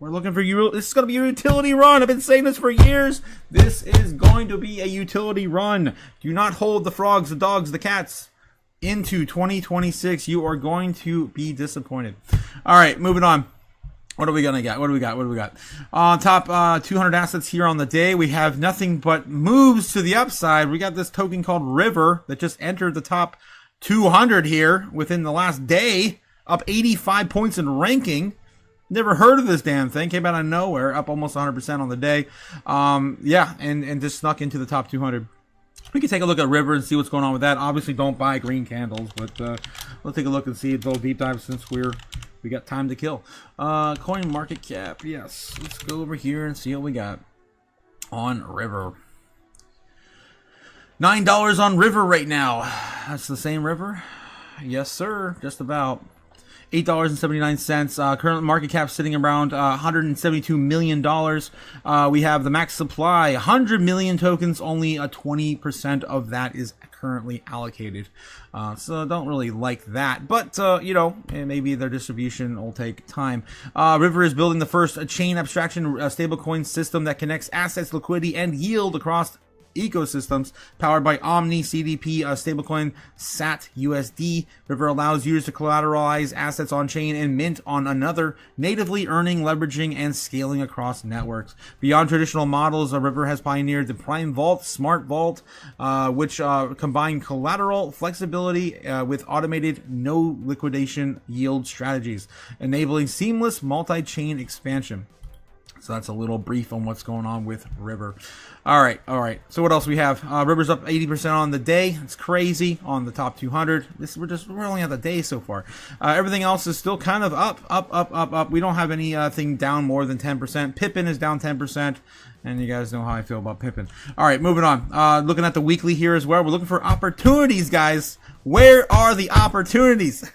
we're looking for you. This is going to be a utility run. I've been saying this for years. This is going to be a utility run. Do not hold the frogs, the dogs, the cats into 2026. You are going to be disappointed. All right, moving on. What are we gonna get? What do we got? On top 200 assets here on the day, we have nothing but moves to the upside. We got this token called River that just entered the top 200 here within the last day, up 85 points in ranking. Never heard of this damn thing. Came out of nowhere, up almost 100% on the day. And just snuck into the top 200. We can take a look at River and see what's going on with that. Obviously, don't buy green candles, but let's take a look and see a little deep dive since we got time to kill. Coin market cap, yes. Let's go over here and see what we got on River. $9 on River right now. That's the same River? Yes, sir. Just about. $8.79. Current market cap sitting around $172 million. We have the max supply, 100 million tokens. Only 20% of that is currently allocated. So don't really like that. But, you know, maybe their distribution will take time. River is building the first chain abstraction stablecoin system that connects assets, liquidity, and yield across ecosystems, powered by Omni CDP stablecoin SAT USD. River allows users to collateralize assets on chain and mint on another, natively earning, leveraging, and scaling across networks. Beyond traditional models, River has pioneered the Prime Vault, Smart Vault, which combine collateral flexibility with automated no liquidation yield strategies, enabling seamless multi-chain expansion. So that's a little brief on what's going on with River. All right. So what else we have? River's up 80% on the day. It's crazy on the top 200. We're only on the day so far. Everything else is still kind of up. We don't have anything down more than 10%. Pippin is down 10%. And you guys know how I feel about Pippin. All right, moving on. Looking at the weekly here as well. We're looking for opportunities, guys. Where are the opportunities?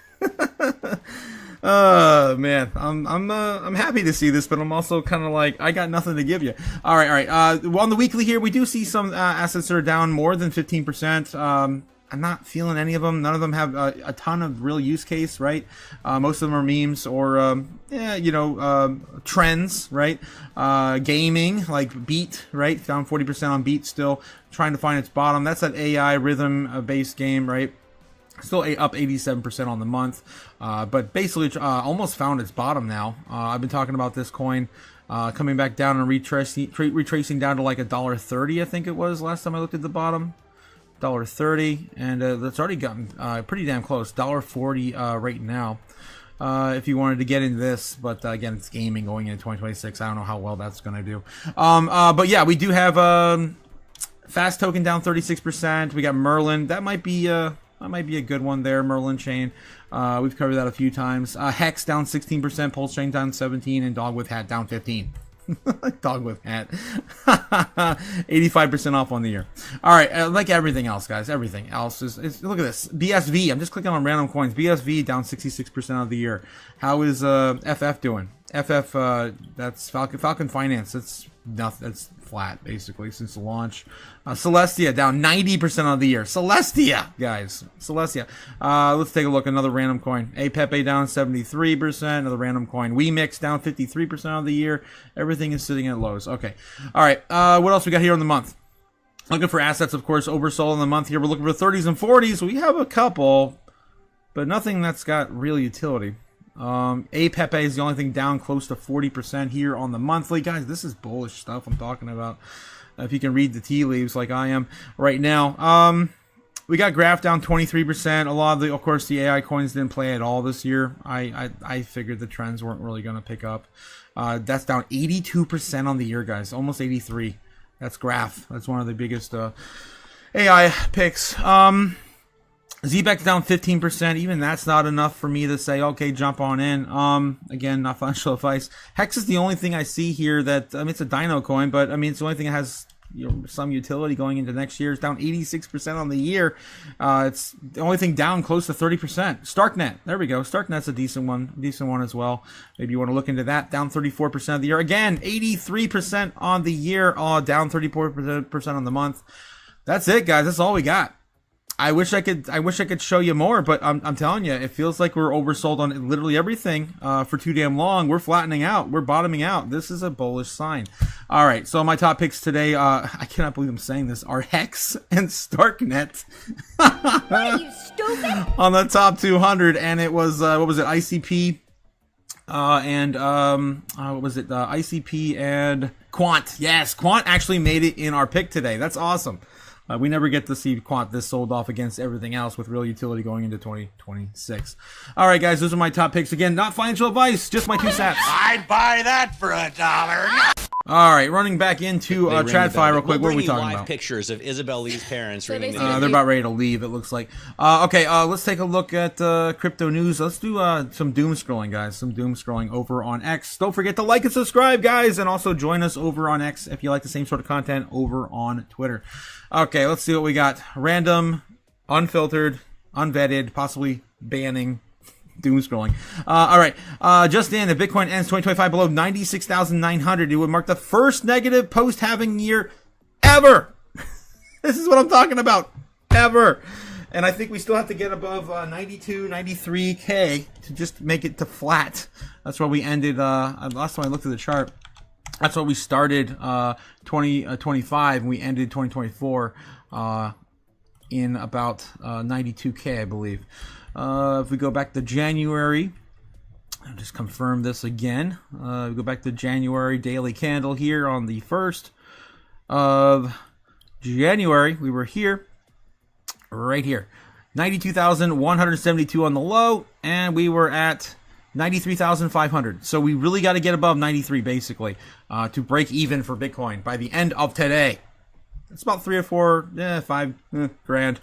Man, I'm happy to see this, but I'm also kind of like, I got nothing to give you. All right. On the weekly here, we do see some assets that are down more than 15%. I'm not feeling any of them. None of them have a ton of real use case, right? Most of them are memes or, trends, right? Gaming, like Beat, right? Down 40% on Beat still, trying to find its bottom. That's that AI rhythm-based game, right? Still up 87% on the month, but basically almost found its bottom now. I've been talking about this coin coming back down and retracing down to like $1.30, I think it was last time I looked at the bottom. $1.30, and that's already gotten pretty damn close. $1.40 right now. If you wanted to get into this, but again, it's gaming going into 2026. I don't know how well that's going to do. But yeah, we do have Fast Token down 36%. We got Merlin. That might be a good one there, Merlin Chain. We've covered that a few times. Hex down 16%, Pulse Chain down 17%, and Dog with Hat down 15%. Dog with Hat. 85% off on the year. All right, like everything else, guys. Everything else is look at this. BSV, I'm just clicking on random coins. BSV down 66% of the year. How is FF doing? FF, that's Falcon Finance. That's nothing. That's flat basically since the launch. Celestia down 90% of the year. Celestia, guys. Celestia. Let's take a look. Another random coin. Pepe down 73%. Another random coin. WeMix down 53% of the year. Everything is sitting at lows. Okay. All right. What else we got here in the month? Looking for assets, of course, oversold in the month here. We're looking for 30s and 40s. We have a couple, but nothing that's got real utility. Pepe is the only thing down close to 40% here on the monthly. Guys, this is bullish stuff I'm talking about. If you can read the tea leaves like I am right now. We got Graph down 23%. A lot of course, the AI coins didn't play at all this year. I figured the trends weren't really going to pick up. That's down 82% on the year, guys. Almost 83. That's Graph. That's one of the biggest AI picks. ZBEX down 15%. Even that's not enough for me to say, okay, jump on in. Again, not financial advice. Hex is the only thing I see here that, it's a Dino coin, but it's the only thing that has some utility going into next year. It's down 86% on the year. It's the only thing down close to 30%. Starknet, there we go. Starknet's a decent one as well. Maybe you want to look into that. Down 34% of the year. Again, 83% on the year. Down 34% on the month. That's it, guys. That's all we got. I wish I could show you more, but I'm telling you, it feels like we're oversold on literally everything for too damn long. We're flattening out. We're bottoming out. This is a bullish sign. All right, so my top picks today, I cannot believe I'm saying this, are Hex and Starknet. What are you, stupid? On the top 200, and it was, what was it, ICP, and what was it, ICP and Quant. Yes, Quant actually made it in our pick today. That's awesome. We never get to see Quant this sold off against everything else with real utility going into 2026. All right, guys, those are my top picks. Again, not financial advice, just my 2 cents. I'd buy that for $1. All right, running back into TradFi real quick. What are we talking live about? Pictures of Isabel Lee's parents reading they're about ready to leave, it looks like. Okay, let's take a look at crypto news. Let's do some doom scrolling, guys. Some doom scrolling over on X. Don't forget to like and subscribe, guys, and also join us over on X if you like the same sort of content over on Twitter. Okay, let's see what we got. Random, unfiltered, unvetted, possibly banning doom scrolling. All right. Just in, if Bitcoin ends 2025 below 96,900, it would mark the first negative post-halving year ever. This is what I'm talking about. ever. And I think we still have to get above 92, 93K to just make it to flat. That's where we ended. Last time I looked at the chart, that's where we started 2025 and we ended 2024 in about 92K, I believe. If we go back to January, I'll just confirm this again. We go back to January daily candle here on the 1st of January. We were here. Right here, 92,172 on the low, and we were at 93,500. So we really got to get above 93 basically to break even for Bitcoin by the end of today. It's about 3 or 4, 5 grand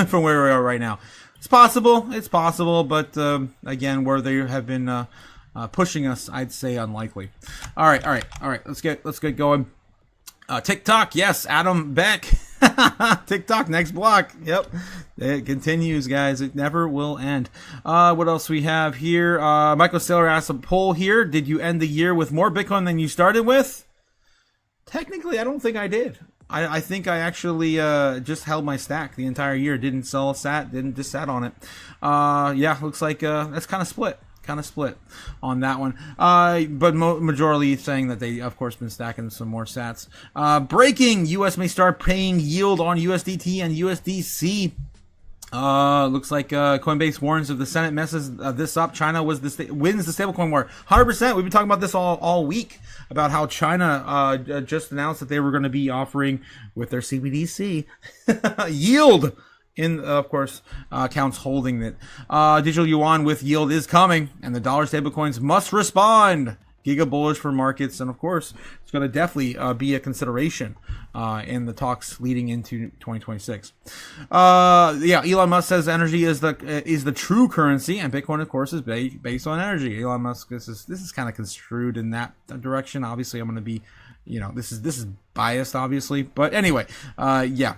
from where we are right now. It's possible, but again, where they have been pushing us, I'd say unlikely. All right. Let's get going. TikTok, yes, Adam Beck. TikTok, next block. Yep. It continues, guys. It never will end. What else we have here? Michael Saylor asked a poll here. Did you end the year with more Bitcoin than you started with? Technically, I don't think I did. I think I actually just held my stack the entire year. Didn't sell just sat on it. Yeah, looks like that's kind of split on that one, but majority saying that they of course been stacking some more sats. Breaking: US may start paying yield on USDT and USDC. Looks like Coinbase warns if the Senate messes this up, China wins the stablecoin war. 100%. We've been talking about this all week about how China just announced that they were going to be offering with their CBDC yield. In, of course, accounts holding it. Digital yuan with yield is coming, and the dollar stablecoins must respond. Giga bullish for markets, and of course, it's going to definitely be a consideration in the talks leading into 2026. Yeah, Elon Musk says energy is the true currency, and Bitcoin, of course, is based on energy. Elon Musk, this is kind of construed in that direction. Obviously, I'm going to be, this is biased, obviously, but anyway, yeah.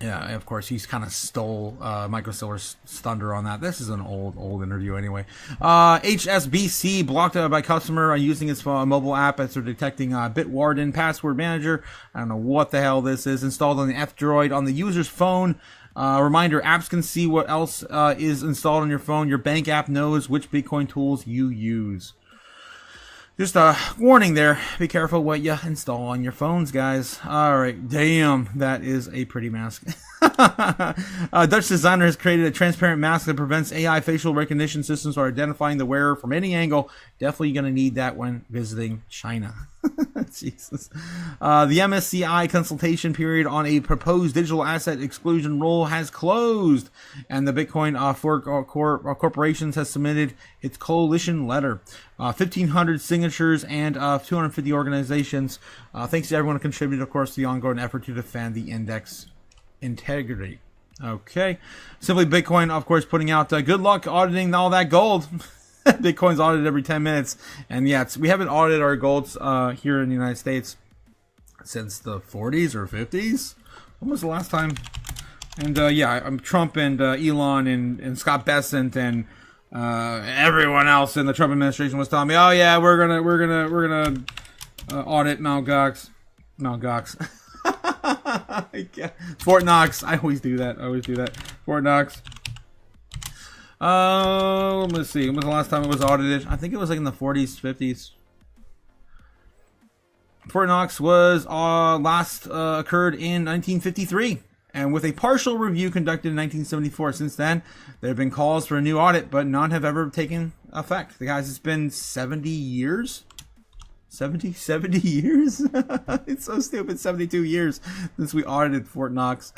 Yeah, of course, he's kind of stole Michael Saylor's thunder on that. This is an old interview anyway. HSBC blocked by customer using its mobile app after detecting Bitwarden password manager. I don't know what the hell this is. Installed on the F-Droid on the user's phone. Reminder, apps can see what else is installed on your phone. Your bank app knows which Bitcoin tools you use. Just a warning there. Be careful what you install on your phones, guys. All right. Damn, that is a pretty mask. Dutch designer has created a transparent mask that prevents AI facial recognition systems from identifying the wearer from any angle. Definitely going to need that when visiting China. Jesus. The MSCI consultation period on a proposed digital asset exclusion rule has closed, and the Bitcoin corporations has submitted its coalition letter. 1,500 signatures and 250 organizations. Thanks to everyone who contributed, of course, to the ongoing effort to defend the index integrity. Okay. Simply Bitcoin, of course, putting out good luck auditing all that gold. Bitcoin's audited every 10 minutes. And yeah, we haven't audited our golds here in the United States since the 40s or 50s. When was the last time? And yeah, Trump and Elon and Scott Bessent and everyone else in the Trump administration was telling me, oh yeah, we're gonna audit Mt. Gox. Fort Knox. I always do that. Fort Knox. Let's see. When was the last time it was audited? I think it was like in the 40s, 50s. Fort Knox was last occurred in 1953. And with a partial review conducted in 1974. Since then, there have been calls for a new audit, but none have ever taken effect. The guys, it's been 70 years. 70 years? It's so stupid. 72 years since we audited Fort Knox.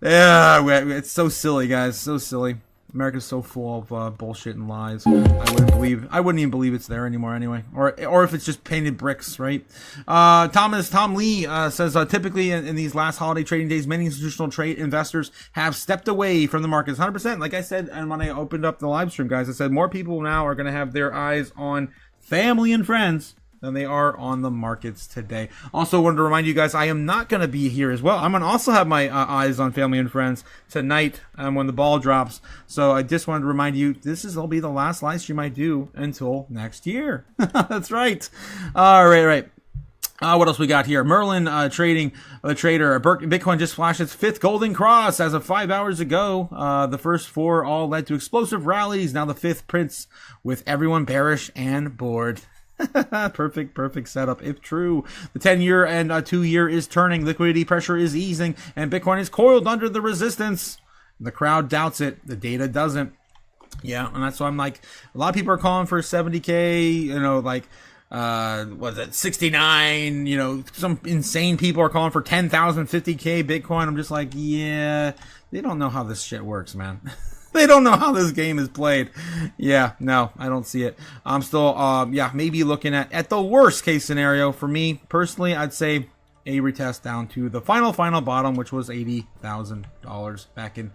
Yeah, it's so silly, guys. So silly. America's so full of bullshit and lies. I wouldn't even believe it's there anymore anyway. Or if it's just painted bricks, right? Tom Lee says, typically in these last holiday trading days, many institutional trade investors have stepped away from the markets. 100%. Like I said, and when I opened up the live stream, guys, I said more people now are going to have their eyes on family and friends than they are on the markets today. Also wanted to remind you guys, I am not going to be here as well. I'm going to also have my eyes on family and friends tonight when the ball drops. So I just wanted to remind you, will be the last live stream I do until next year. That's right. All right. What else we got here? Merlin trading the trader. Bitcoin just flashed its 5th golden cross as of 5 hours ago. The first 4 all led to explosive rallies. Now the 5th prints with everyone bearish and bored. Perfect setup if true. The 10-year and 2-year is turning. Liquidity pressure is easing, and Bitcoin is coiled under the resistance. The crowd doubts it. The data doesn't. Yeah, and that's why I'm like, a lot of people are calling for 70K. You know, like. Was it 69? You know, some insane people are calling for 10,000, 50K Bitcoin. I'm just like, yeah, they don't know how this shit works, man. They don't know how this game is played. Yeah, no, I don't see it. I'm still, maybe looking at the worst case scenario for me personally. I'd say a retest down to the final bottom, which was $80,000 back in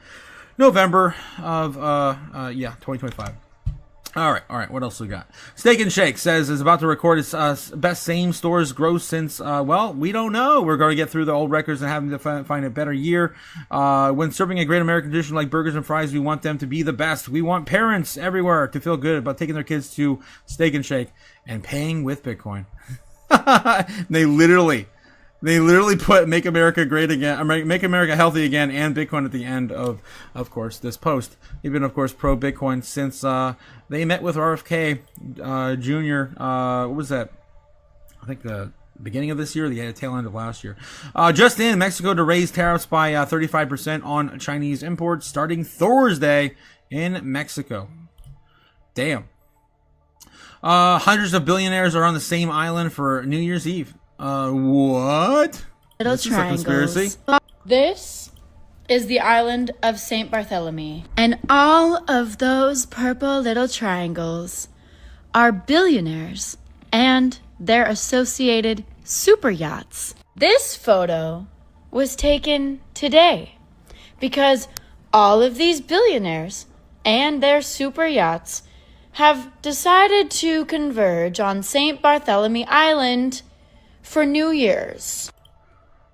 November of 2025. All right. What else we got? Steak and Shake says is about to record its best same stores growth since, we don't know. We're going to get through the old records and having to find a better year. When serving a great American dish like burgers and fries, we want them to be the best. We want parents everywhere to feel good about taking their kids to Steak and Shake and paying with Bitcoin. They literally put "Make America Great Again," or "Make America Healthy Again," and Bitcoin at the end of course, this post. They've been, of course, pro Bitcoin since they met with RFK Jr. What was that? I think the beginning of this year, the tail end of last year. Just in, Mexico to raise tariffs by 35% on Chinese imports starting Thursday in Mexico. Damn. Hundreds of billionaires are on the same island for New Year's Eve. What? Little this triangles. Is a conspiracy? This is the island of St. Bartholomew. And all of those purple little triangles are billionaires and their associated super yachts. This photo was taken today because all of these billionaires and their super yachts have decided to converge on St. Bartholomew Island for New Year's.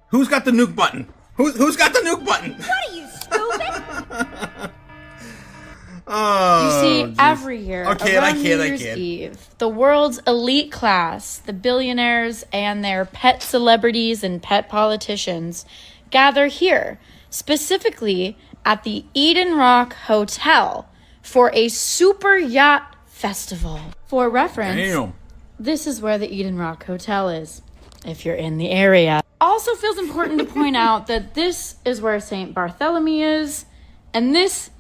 Who's got the nuke button? Who's got the nuke button? What are you, stupid? Oh, you see, geez. every year around New Year's Eve, the world's elite class, the billionaires and their pet celebrities and pet politicians, gather here, specifically at the Eden Rock Hotel, for a super yacht festival. For reference, this is where the Eden Rock Hotel is, if you're in the area. Also feels important to point out that this is where St. Bartholomew is, and this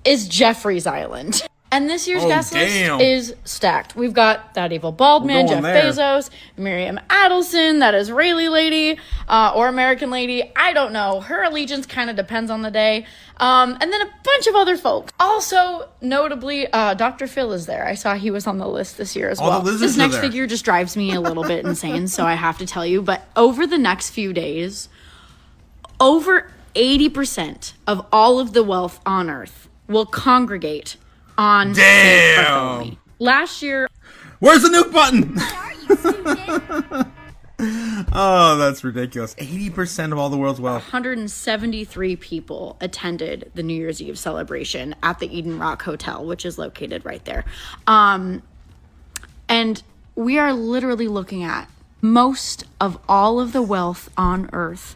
is Jeffrey's Island. And this year's guest list is stacked. We've got that evil bald man, Jeff Bezos, Miriam Adelson, that Israeli lady, or American lady. I don't know. Her allegiance kind of depends on the day. And then a bunch of other folks. Also, notably, Dr. Phil is there. I saw he was on the list this year as well. This next figure just drives me a little bit insane, so I have to tell you. But over the next few days, over 80% of all of the wealth on Earth will congregate on St. Bartholomew. Last year... Where's the nuke button? Oh, that's ridiculous. 80% of all the world's wealth. 173 people attended the New Year's Eve celebration at the Eden Rock Hotel, which is located right there. And we are literally looking at most of all of the wealth on Earth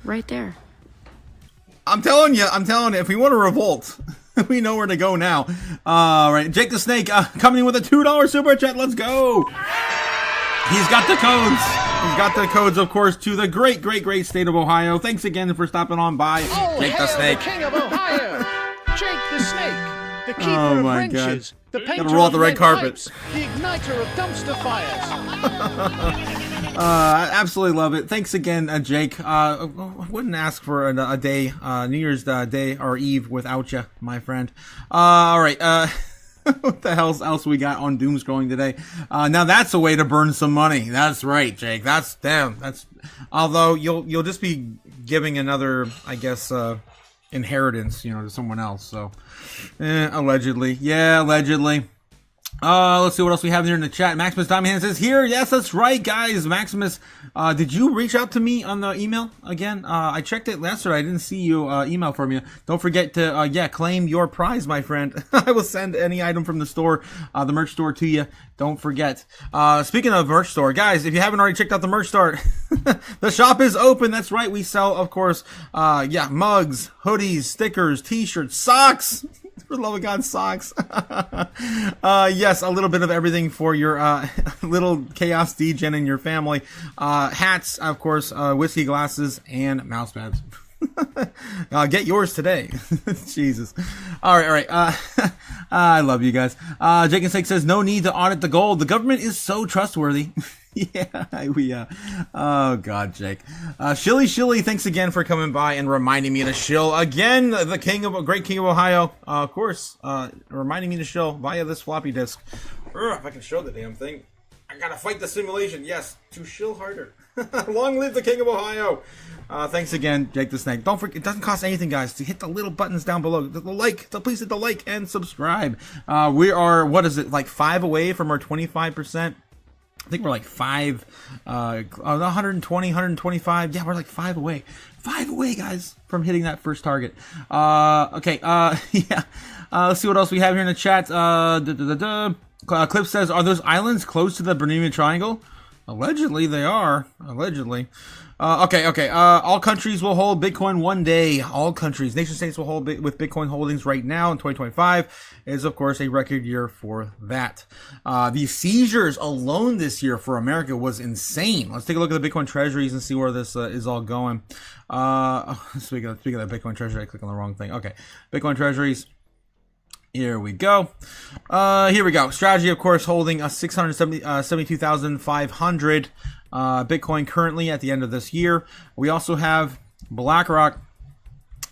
right there. I'm telling you, if we want to revolt, we know where to go now. All right, Jake the Snake coming in with a $2 super chat. Let's go. He's got the codes. He's got the codes, of course, to the great state of Ohio. Thanks again for stopping on by, Jake the Snake. The king of Ohio, Jake the Snake, the keeper of wrenches, the painter Gotta roll out the red carpet. pipes, the igniter of dumpster fires. I absolutely love it. Thanks again, Jake. I wouldn't ask for a day, New Year's Day or Eve without you, my friend. All right. What the hell else we got on doom scrolling today? Now that's a way to burn some money. That's right, Jake. That's although you'll just be giving another, I guess, inheritance, to someone else. So, allegedly. Yeah, allegedly. Let's see what else we have here in the chat. Maximus Diamond Hand says here. Yes, that's right, guys. Maximus, did you reach out to me on the email again? I checked it yesterday. I didn't see you email from you. Don't forget to claim your prize, my friend. I will send any item from the store, the merch store, to you. Don't forget. Speaking of merch store, guys, if you haven't already checked out the merch store, the shop is open. That's right. We sell, of course, mugs, hoodies, stickers, t-shirts, socks. For the love of God, socks. Yes, a little bit of everything for your little chaos degen in your family. Hats, of course, whiskey glasses, and mouse pads. Get yours today. Jesus. All right. I love you guys. Jake and Sake says, no need to audit the gold. The government is so trustworthy. Oh God, Jake. Shilly, thanks again for coming by and reminding me to shill again. The great king of Ohio, of course, reminding me to shill via this floppy disk. If I can show the damn thing, I gotta fight the simulation. Yes, to shill harder. Long live the king of Ohio. Thanks again, Jake the Snake. Don't forget, it doesn't cost anything, guys, to hit the little buttons down below. Please hit the like and subscribe. We are, like 5 away from our 25%. I think we're like 120, 125. Yeah, we're like 5 away. 5 away, guys, from hitting that first target. Okay. Yeah. Let's see what else we have here in the chat. Clip says, are those islands close to the Bermuda Triangle? Allegedly, they are. Allegedly. Okay. All countries will hold Bitcoin one day. All countries. Nation states will hold with Bitcoin holdings right now in 2025 is, of course, a record year for that. The seizures alone this year for America was insane. Let's take a look at the Bitcoin treasuries and see where this is all going. Speaking of the Bitcoin treasury, I clicked on the wrong thing. Okay. Bitcoin treasuries. Here we go. Strategy, of course, holding a 672,500 Bitcoin currently at the end of this year. We also have BlackRock.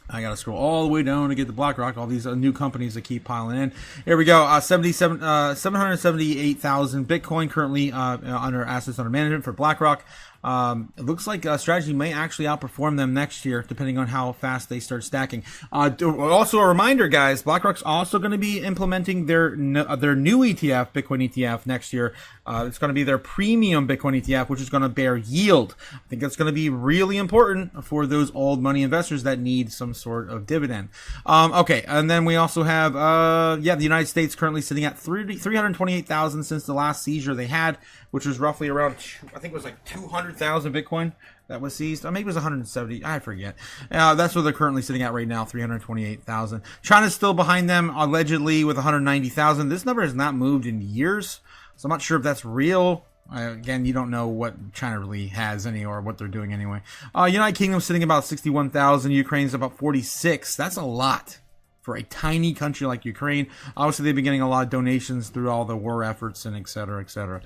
I gotta scroll all the way down to get the BlackRock. All these new companies that keep piling in. Here we go. 778,000 Bitcoin currently under assets under management for BlackRock. It looks like Strategy may actually outperform them next year, depending on how fast they start stacking. Also, a reminder, guys, BlackRock's also going to be implementing their new ETF, Bitcoin ETF, next year. It's going to be their premium Bitcoin ETF, which is going to bear yield. I think that's going to be really important for those old money investors that need some sort of dividend. Okay, and then we also have, the United States currently sitting at 328,000 since the last seizure they had, which was roughly around, I think it was like 200,000 Bitcoin that was seized. Or maybe it was 170. I forget. That's where they're currently sitting at right now, 328,000. China's still behind them, allegedly, with 190,000. This number has not moved in years, so I'm not sure if that's real. Again, you don't know what China really has or what they're doing anyway. United Kingdom sitting about 61,000. Ukraine's about 46. That's a lot for a tiny country like Ukraine. Obviously, they've been getting a lot of donations through all the war efforts and et cetera, et cetera.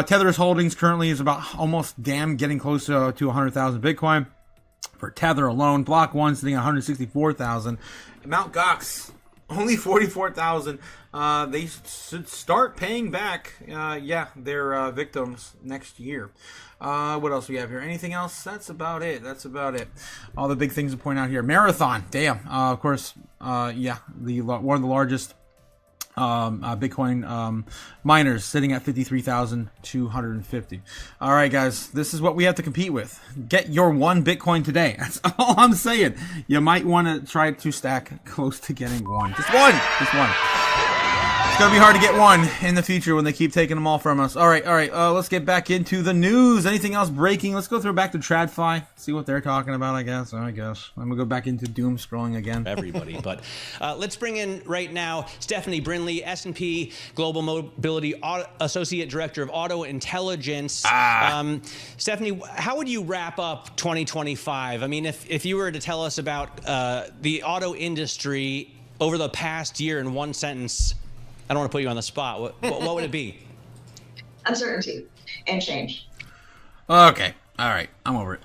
Tether's holdings currently is about almost getting close to 100,000 Bitcoin for Tether alone. Block 1 sitting at 164,000. Mt. Gox, only 44,000. They should start paying back, their victims next year. What else we have here? Anything else? That's about it. All the big things to point out here. Marathon, damn. Of course, one of the largest Bitcoin miners, sitting at 53,250. All right, guys, this is what we have to compete with. Get your 1 Bitcoin today. That's all I'm saying. You might want to try to stack close to getting 1. Just one. It's gonna be hard to get 1 in the future when they keep taking them all from us. All right. Let's get back into the news. Anything else breaking? Let's go back to TradFi. See what they're talking about. I guess. I'm gonna go back into doom scrolling again. Everybody, but let's bring in right now Stephanie Brinley, S&P Global Mobility Associate Director of Auto Intelligence. Stephanie, how would you wrap up 2025? I mean, if you were to tell us about the auto industry over the past year in one sentence. I don't want to put you on the spot. What would it be? Uncertainty and change. Okay. All right. I'm over it.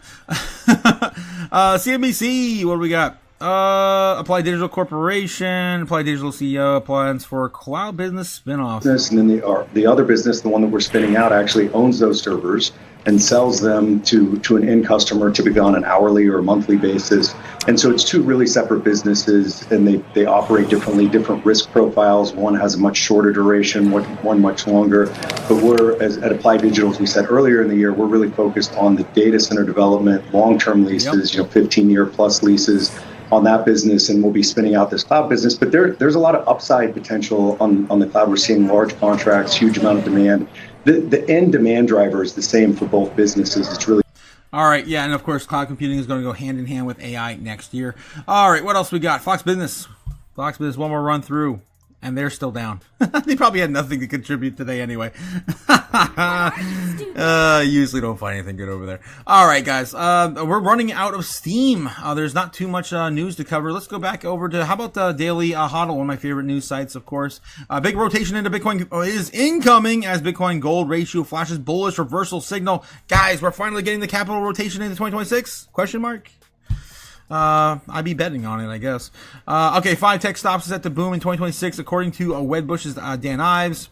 CNBC, what do we got? Apply Digital Corporation, Apply Digital CEO plans for cloud business spinoff. And then the other business, the one that we're spinning out, actually owns those servers and sells them to an end customer, typically on an hourly or monthly basis. And so it's two really separate businesses, and they operate differently, different risk profiles. One has a much shorter duration, one much longer. But we're, at Applied Digital, as we said earlier in the year, we're really focused on the data center development, long-term leases, 15-year plus leases on that business, and we'll be spinning out this cloud business. But there's a lot of upside potential on the cloud. We're seeing large contracts, huge amount of demand. The end demand driver is the same for both businesses. It's really all right, yeah, and of course, cloud computing is going to go hand in hand with AI next year. All right, what else we got? Fox Business, one more run through, and they're still down. They probably had nothing to contribute today anyway. Usually don't find anything good over there. All right, guys, we're running out of steam. There's not too much news to cover. Let's go back over to, how about the Daily Hodl, one of my favorite news sites, of course. Big rotation into Bitcoin is incoming as Bitcoin gold ratio flashes bullish reversal signal. Guys, we're finally getting the capital rotation into 2026? Question mark? I'd be betting on it, I guess. Okay, 5 tech stops is set to boom in 2026, according to Wedbush's Dan Ives.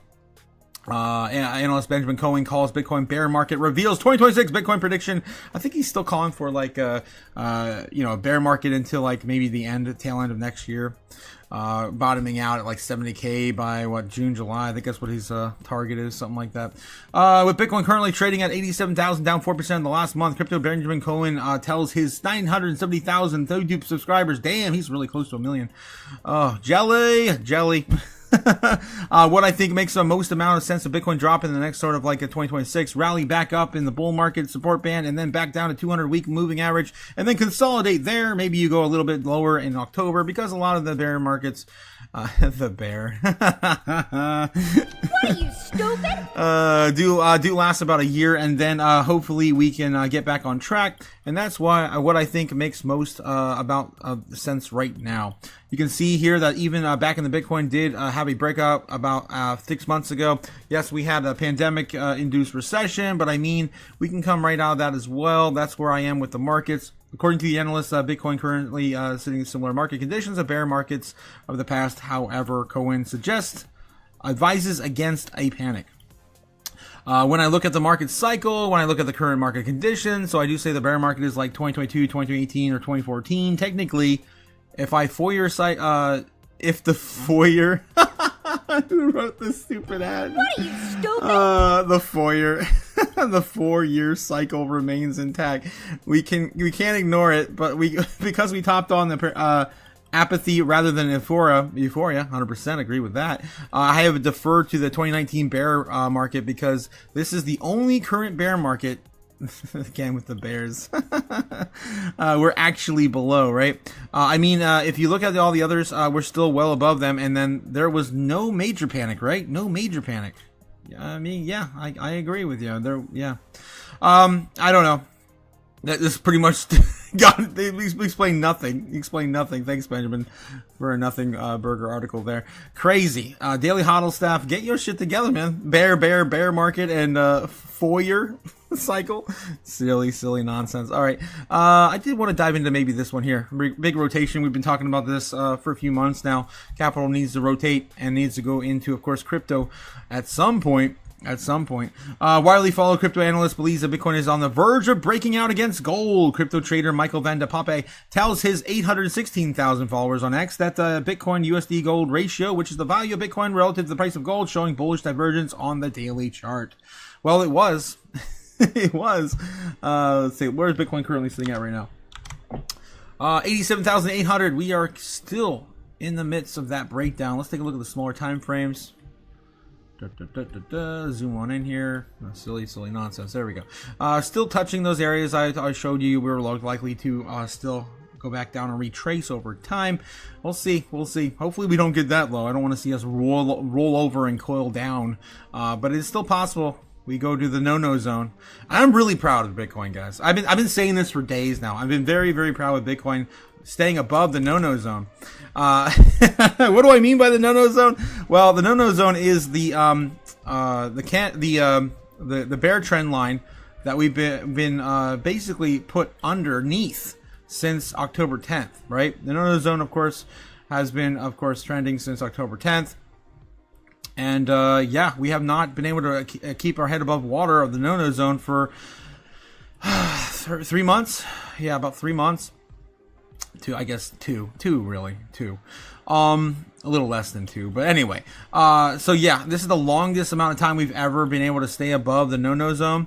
Analyst Benjamin Cohen calls Bitcoin bear market, reveals 2026 Bitcoin prediction. I think he's still calling for like a bear market until like maybe the tail end of next year. Bottoming out at like 70K by June, July. I think that's what his target is, something like that. With Bitcoin currently trading at 87,000, down 4% in the last month. Crypto Benjamin Cohen tells his 970,000 YouTube subscribers, damn, he's really close to 1 million. Oh, jelly. What I think makes the most amount of sense of Bitcoin drop in the next sort of like a 2026 rally back up in the bull market support band, and then back down to 200-week moving average, and then consolidate there. Maybe you go a little bit lower in October because a lot of the bear markets, the bear, What are you, stupid? Do last about a year, and then hopefully we can get back on track. And that's why what I think makes most about sense right now. You can see here that even back in the Bitcoin did have a breakout about 6 months ago. Yes, we had a pandemic-induced recession, but I mean, we can come right out of that as well. That's where I am with the markets. According to the analysts, Bitcoin currently sitting in similar market conditions of bear markets of the past. However, Cohen advises against a panic. When I look at the market cycle, when I look at the current market conditions, so I do say the bear market is like 2022, 2018, or 2014. Technically, if I Fourier if the Fourier, who wrote this stupid ad? What are you, stupid? The Fourier, the 4-year cycle remains intact. We can't ignore it, but because we topped on the apathy rather than euphoria, 100% agree with that. I have deferred to the 2019 bear market because this is the only current bear market. Again with the bears, we're actually below, right? If you look at all the others, we're still well above them, and then there was no major panic, right? No major panic. I agree with you. I don't know. This pretty much explained nothing. Explained nothing. Thanks, Benjamin, for a nothing burger article there. Crazy. Daily Hodl staff, get your shit together, man. Bear market and Fourier cycle. Silly nonsense. All right. I did want to dive into maybe this one here. Big rotation. We've been talking about this for a few months now. Capital needs to rotate and needs to go into, of course, crypto at some point. Widely followed crypto analyst believes that Bitcoin is on the verge of breaking out against gold. Crypto trader Michael Van de Poppe tells his 816,000 followers on X that the Bitcoin USD gold ratio, which is the value of Bitcoin relative to the price of gold, showing bullish divergence on the daily chart. Well, it was. It was. Let's see. Where's Bitcoin currently sitting at right now? 87,800. We are still in the midst of that breakdown. Let's take a look at the smaller time frames. Zoom on in here. Silly nonsense. There we go. Still touching those areas I showed you. We were likely to still go back down and retrace over time. We'll see. Hopefully we don't get that low. I don't want to see us roll over and coil down. But it's still possible. We go to the no-no zone. I'm really proud of Bitcoin, guys. I've been saying this for days now. I've been very, very proud with Bitcoin staying above the no-no zone. What do I mean by the no-no zone? Well, the no-no zone is the bear trend line that we've been basically put underneath since October 10th, right? The no-no zone, of course, has been, of course, trending since October 10th. And yeah, we have not been able to keep our head above water of the no-no zone for 3 months. Yeah, about 3 months. Two, really. A little less than 2, but anyway. So yeah, this is the longest amount of time we've ever been able to stay above the no-no zone.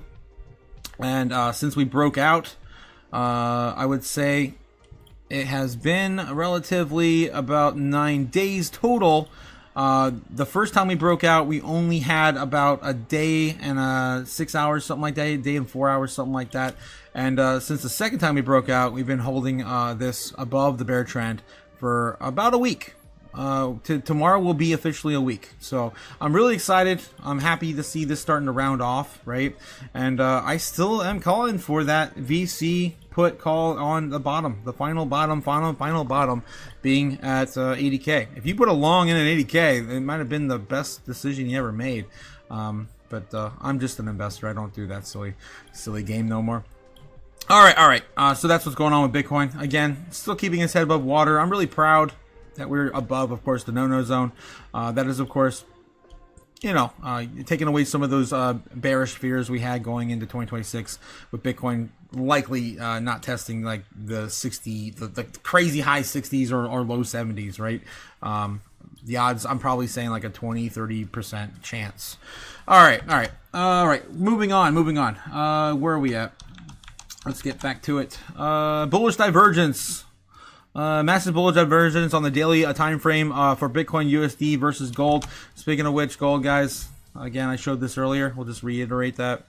And since we broke out, I would say it has been relatively about 9 days total. The first time we broke out, we only had about a day and 6 hours, something like that, a day and 4 hours, something like that. And since the second time we broke out, we've been holding this above the bear trend for about a week. Tomorrow will be officially a week. So I'm really excited. I'm happy to see this starting to round off, right? And I still am calling for that VC put call on the bottom, the final bottom being at 80K. If you put a long in at 80K, it might have been the best decision you ever made. But I'm just an investor. I don't do that silly game no more. All right. So that's what's going on with Bitcoin. Again, still keeping his head above water. I'm really proud that we're above, of course, the no-no zone. That is, of course, taking away some of those bearish fears we had going into 2026 with Bitcoin likely not testing like the crazy high 60s or low 70s, right? The odds, I'm probably saying like a 20-30% chance. All right. Moving on. Where are we at? Let's get back to it. Bullish divergence. Massive bullish divergence on the daily time frame for Bitcoin USD versus gold. Speaking of which, gold, guys, again, I showed this earlier. We'll just reiterate that.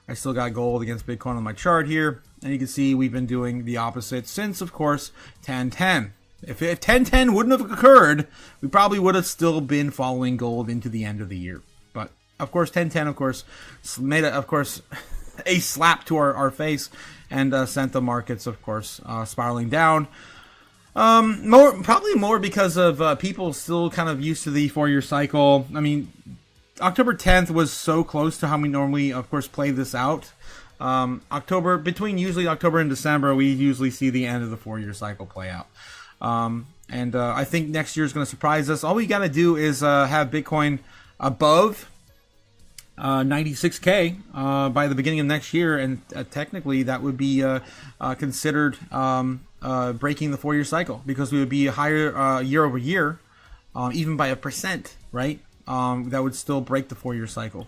I still got gold against Bitcoin on my chart here. And you can see we've been doing the opposite since, of course, 1010. If 1010 wouldn't have occurred, we probably would have still been following gold into the end of the year. But, of course, 1010, of course, made, a slap to our face and sent the markets, of course, spiraling down. Probably more because of people still kind of used to the 4-year cycle. I mean, October 10th was so close to how we normally, of course, play this out. Between usually October and December, we usually see the end of the 4-year cycle play out. And I think next year is going to surprise us. All we got to do is have Bitcoin above 96K by the beginning of next year, and technically that would be considered breaking the 4-year cycle, because we would be higher year over year, even by 1%, right? That would still break the 4-year cycle,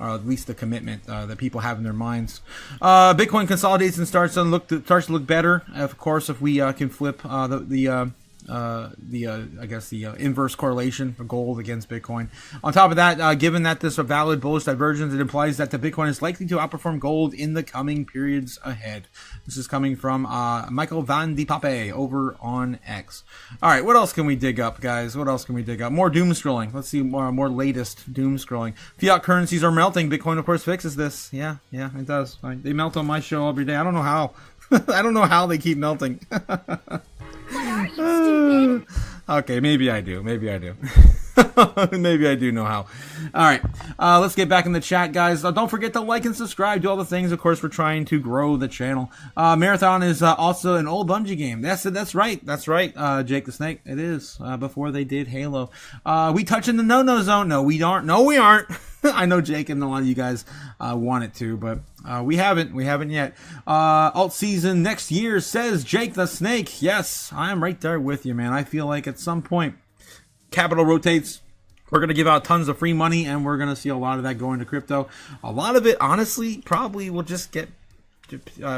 or at least the commitment that people have in their minds. Bitcoin consolidates and starts to look better. Of course, if we can flip the inverse correlation of gold against Bitcoin. On top of that, given that this is a valid bullish divergence, it implies that the Bitcoin is likely to outperform gold in the coming periods ahead. This is coming from Michael Van de Pape over on X. All right, what else can we dig up, guys? What else can we dig up? More doom scrolling. Let's see more latest doom scrolling. Fiat currencies are melting. Bitcoin, of course, fixes this. Yeah, it does. They melt on my show every day. I don't know how. I don't know how they keep melting. Okay, maybe I do. Maybe I do know how. All right, let's get back in the chat, guys. Don't forget to like and subscribe. Do all the things. Of course, we're trying to grow the channel. Marathon is also an old Bungie game. That's right. Jake the Snake. It is before they did Halo. We touching the no-no zone? No, we aren't. I know Jake and a lot of you guys want it to, but we haven't. We haven't yet. Alt season next year, says Jake the Snake. Yes, I am right there with you, man. I feel like at some point, capital rotates. We're going to give out tons of free money, and we're going to see a lot of that going to crypto. A lot of it, honestly, probably will just get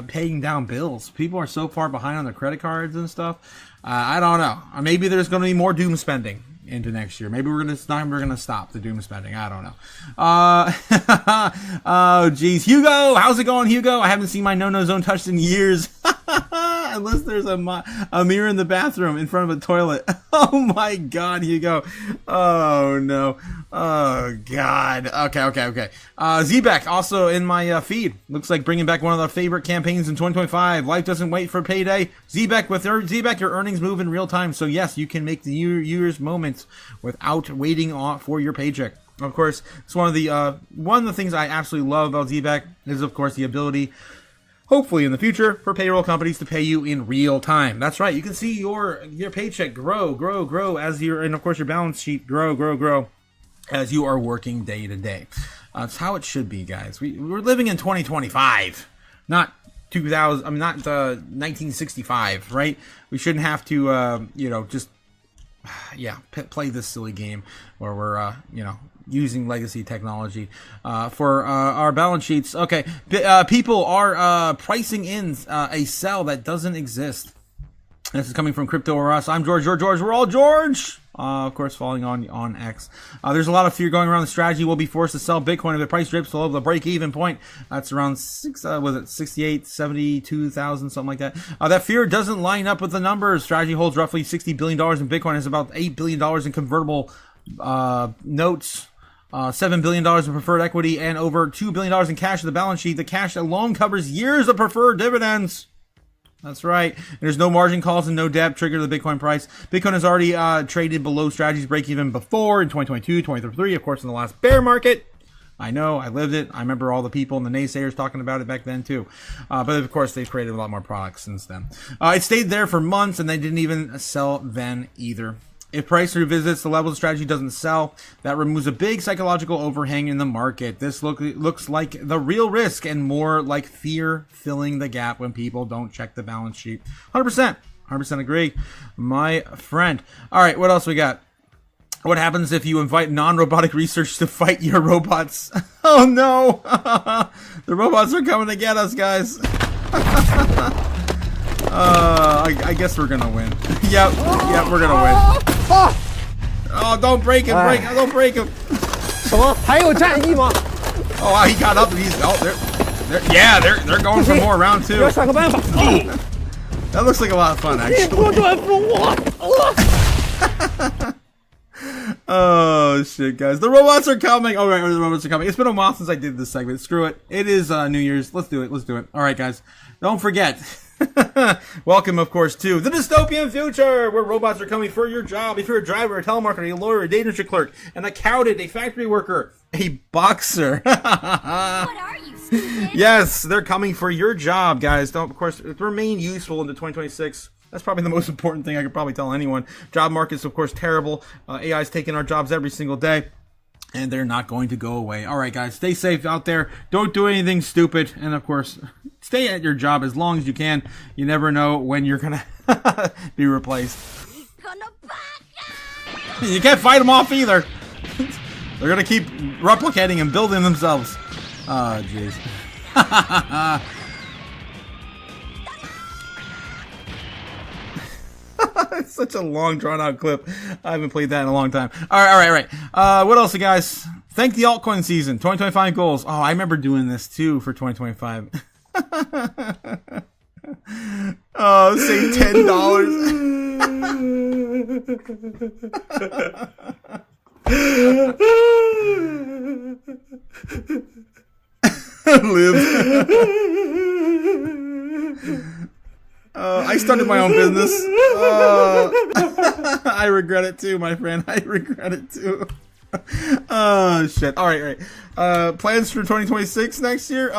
paying down bills. People are so far behind on their credit cards and stuff. I don't know. Or maybe there's going to be more doom spending into next year. Maybe we're gonna stop the doom spending. I don't know. Oh geez, Hugo, how's it going, Hugo? I haven't seen my no-no zone touched in years. Unless there's a mirror in the bathroom in front of a toilet. Oh my God, Hugo. Oh no. Oh God. Okay. Zbeck also in my feed. Looks like bringing back one of our favorite campaigns in 2025. Life doesn't wait for payday. Zbeck, your earnings move in real time. So yes, you can make the year's moments without waiting for your paycheck. Of course, it's one of the things I absolutely love about Zbeck is, of course, the ability hopefully in the future, for payroll companies to pay you in real time. That's right. You can see your paycheck grow as your, and of course your balance sheet grow as you are working day to day. It's how it should be, guys. We're living in 2025, not 2000. I mean, not 1965, right? We shouldn't have to, just play this silly game where we're, using legacy technology for our balance sheets. Okay, people are pricing in a sell that doesn't exist. This is coming from Crypto or Us. I'm George. We're all George. Of course, following on X. There's a lot of fear going around. The strategy will be forced to sell Bitcoin if the price dips below the break-even point. That's around 68, 72,000, something like that. That fear doesn't line up with the numbers. Strategy holds roughly $60 billion in Bitcoin. It's about $8 billion in convertible notes. $7 billion in preferred equity and over $2 billion in cash in the balance sheet. The cash alone covers years of preferred dividends. That's right. There's no margin calls and no debt trigger the Bitcoin price. Bitcoin has already traded below strategy's break even before in 2022, 2023, of course, in the last bear market. I know, I lived it. I remember all the people and the naysayers talking about it back then too. But of course, they've created a lot more products since then. It stayed there for months and they didn't even sell then either. If price revisits the level the strategy doesn't sell, that removes a big psychological overhang in the market. This looks like the real risk and more like fear filling the gap when people don't check the balance sheet. 100% agree, my friend. All right, what else we got? What happens if you invite non-robotic research to fight your robots? Oh no! The robots are coming to get us, guys. I guess we're gonna win. Yep, we're gonna win. Oh, don't break him! Don't break him! Oh, he got up and they're going for more round two. That looks like a lot of fun, actually. Oh shit, guys! The robots are coming. Oh right, the robots are coming. It's been a while since I did this segment. Screw it. It is New Year's. Let's do it. All right, guys. Don't forget. Welcome, of course, to the dystopian future, where robots are coming for your job. If you're a driver, a telemarketer, a lawyer, a data entry clerk, an accountant, a factory worker, a boxer. What are you, stupid? Yes, they're coming for your job, guys. Don't, of course, remain useful into 2026. That's probably the most important thing I could probably tell anyone. Job market's, of course, terrible. AI is taking our jobs every single day. And they're not going to go away. All right, guys, stay safe out there. Don't do anything stupid. And, of course, stay at your job as long as you can. You never know when you're going to be replaced. You can't fight them off either. They're going to keep replicating and building themselves. Oh, jeez. It's such a long, drawn-out clip. I haven't played that in a long time. All right. What else, guys? Thank the altcoin season. 2025 goals. Oh, I remember doing this, too, for 2025. Oh, save $10. Live. I started my own business. I regret it too, my friend. I regret it too. Oh shit. All right. Plans for 2026 next year?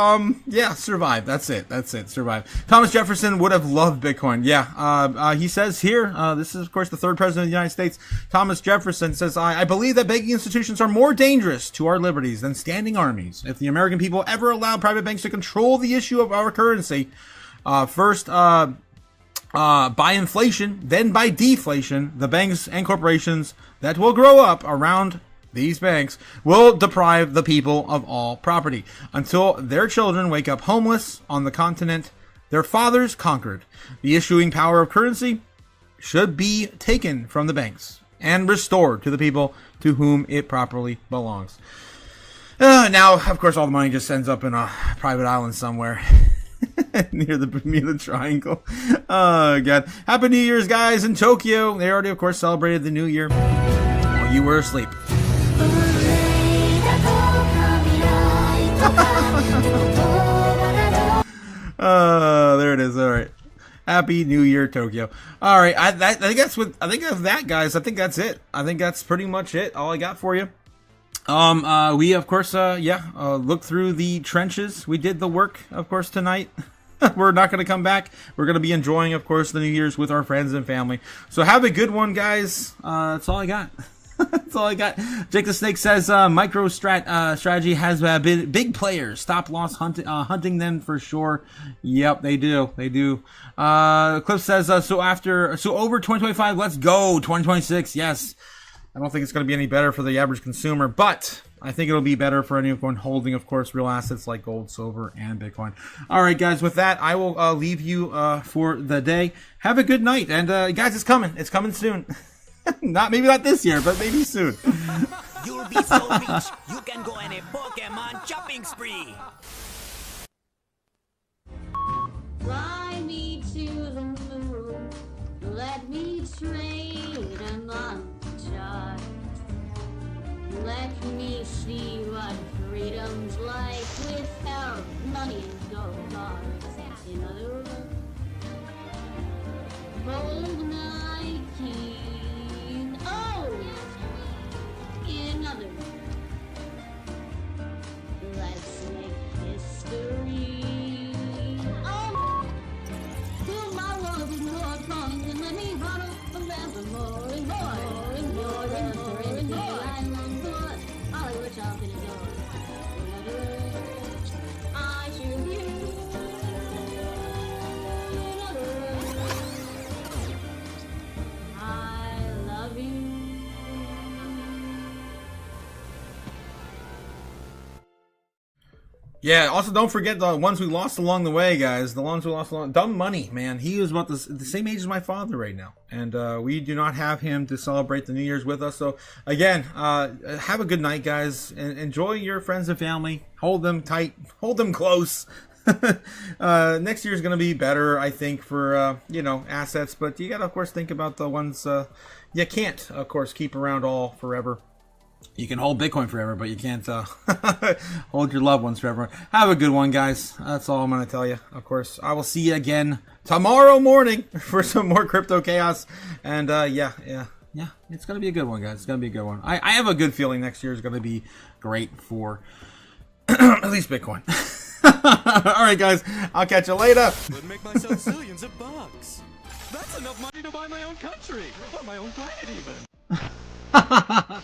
Yeah, survive. That's it. Survive. Thomas Jefferson would have loved Bitcoin. Yeah. He says here, this is of course the third president of the United States. Thomas Jefferson says, I believe that banking institutions are more dangerous to our liberties than standing armies. If the American people ever allow private banks to control the issue of our currency, first, by inflation, then by deflation, the banks and corporations that will grow up around these banks will deprive the people of all property until their children wake up homeless on the continent their fathers conquered. The issuing power of currency should be taken from the banks and restored to the people to whom it properly belongs. Now, of course, all the money just ends up in a private island somewhere. Near the Bermuda Triangle. Oh, God. Happy New Year's, guys, in Tokyo. They already, of course, celebrated the New Year while you were asleep. There it is. All right. Happy New Year, Tokyo. All right. I think that's that, guys. I think that's it. I think that's pretty much it. All I got for you. We of course looked through the trenches. We did the work, of course, tonight. We're not going to come back. We're going to be enjoying, of course, the New Year's with our friends and family. So have a good one, guys. That's all I got. That's all I got. Jake the Snake says strategy has big players. Stop loss hunting them for sure. Yep, they do. They do. Cliff says so over 2025. Let's go 2026. Yes. I don't think it's going to be any better for the average consumer, but I think it'll be better for anyone holding, of course, real assets like gold, silver, and Bitcoin. All right, guys, with that, I will leave you for the day. Have a good night. And, guys, it's coming. It's coming soon. Maybe not this year, but maybe soon. You'll be so rich, you can go on a Pokemon shopping spree. Fly me to the moon, let me trade a montage. Let me see what freedom's like without money and gold bars. In other words, hold my king. Oh! In other words, let's make history. Oh! Fill my world with more coins and let me huddle forever more and more and more and more and more. I long for all which I'll finish yours. In other words, I choose you. In other words, I love you. Yeah, also don't forget the ones we lost along the way, guys. The ones we lost along... Dumb Money, man. He is about the same age as my father right now. And we do not have him to celebrate the New Year's with us. So, again, have a good night, guys. And enjoy your friends and family. Hold them tight. Hold them close. Next year is going to be better, I think, for, assets. But you got to, of course, think about the ones you can't, of course, keep around all forever. You can hold Bitcoin forever, but you can't hold your loved ones forever. Have a good one, guys. That's all I'm going to tell you. Of course, I will see you again tomorrow morning for some more Crypto Chaos. And yeah, it's going to be a good one, guys. It's going to be a good one. I have a good feeling next year is going to be great for at least Bitcoin. All right, guys. I'll catch you later. Would make myself zillions of bucks. That's enough money to buy my own country or my own planet, even.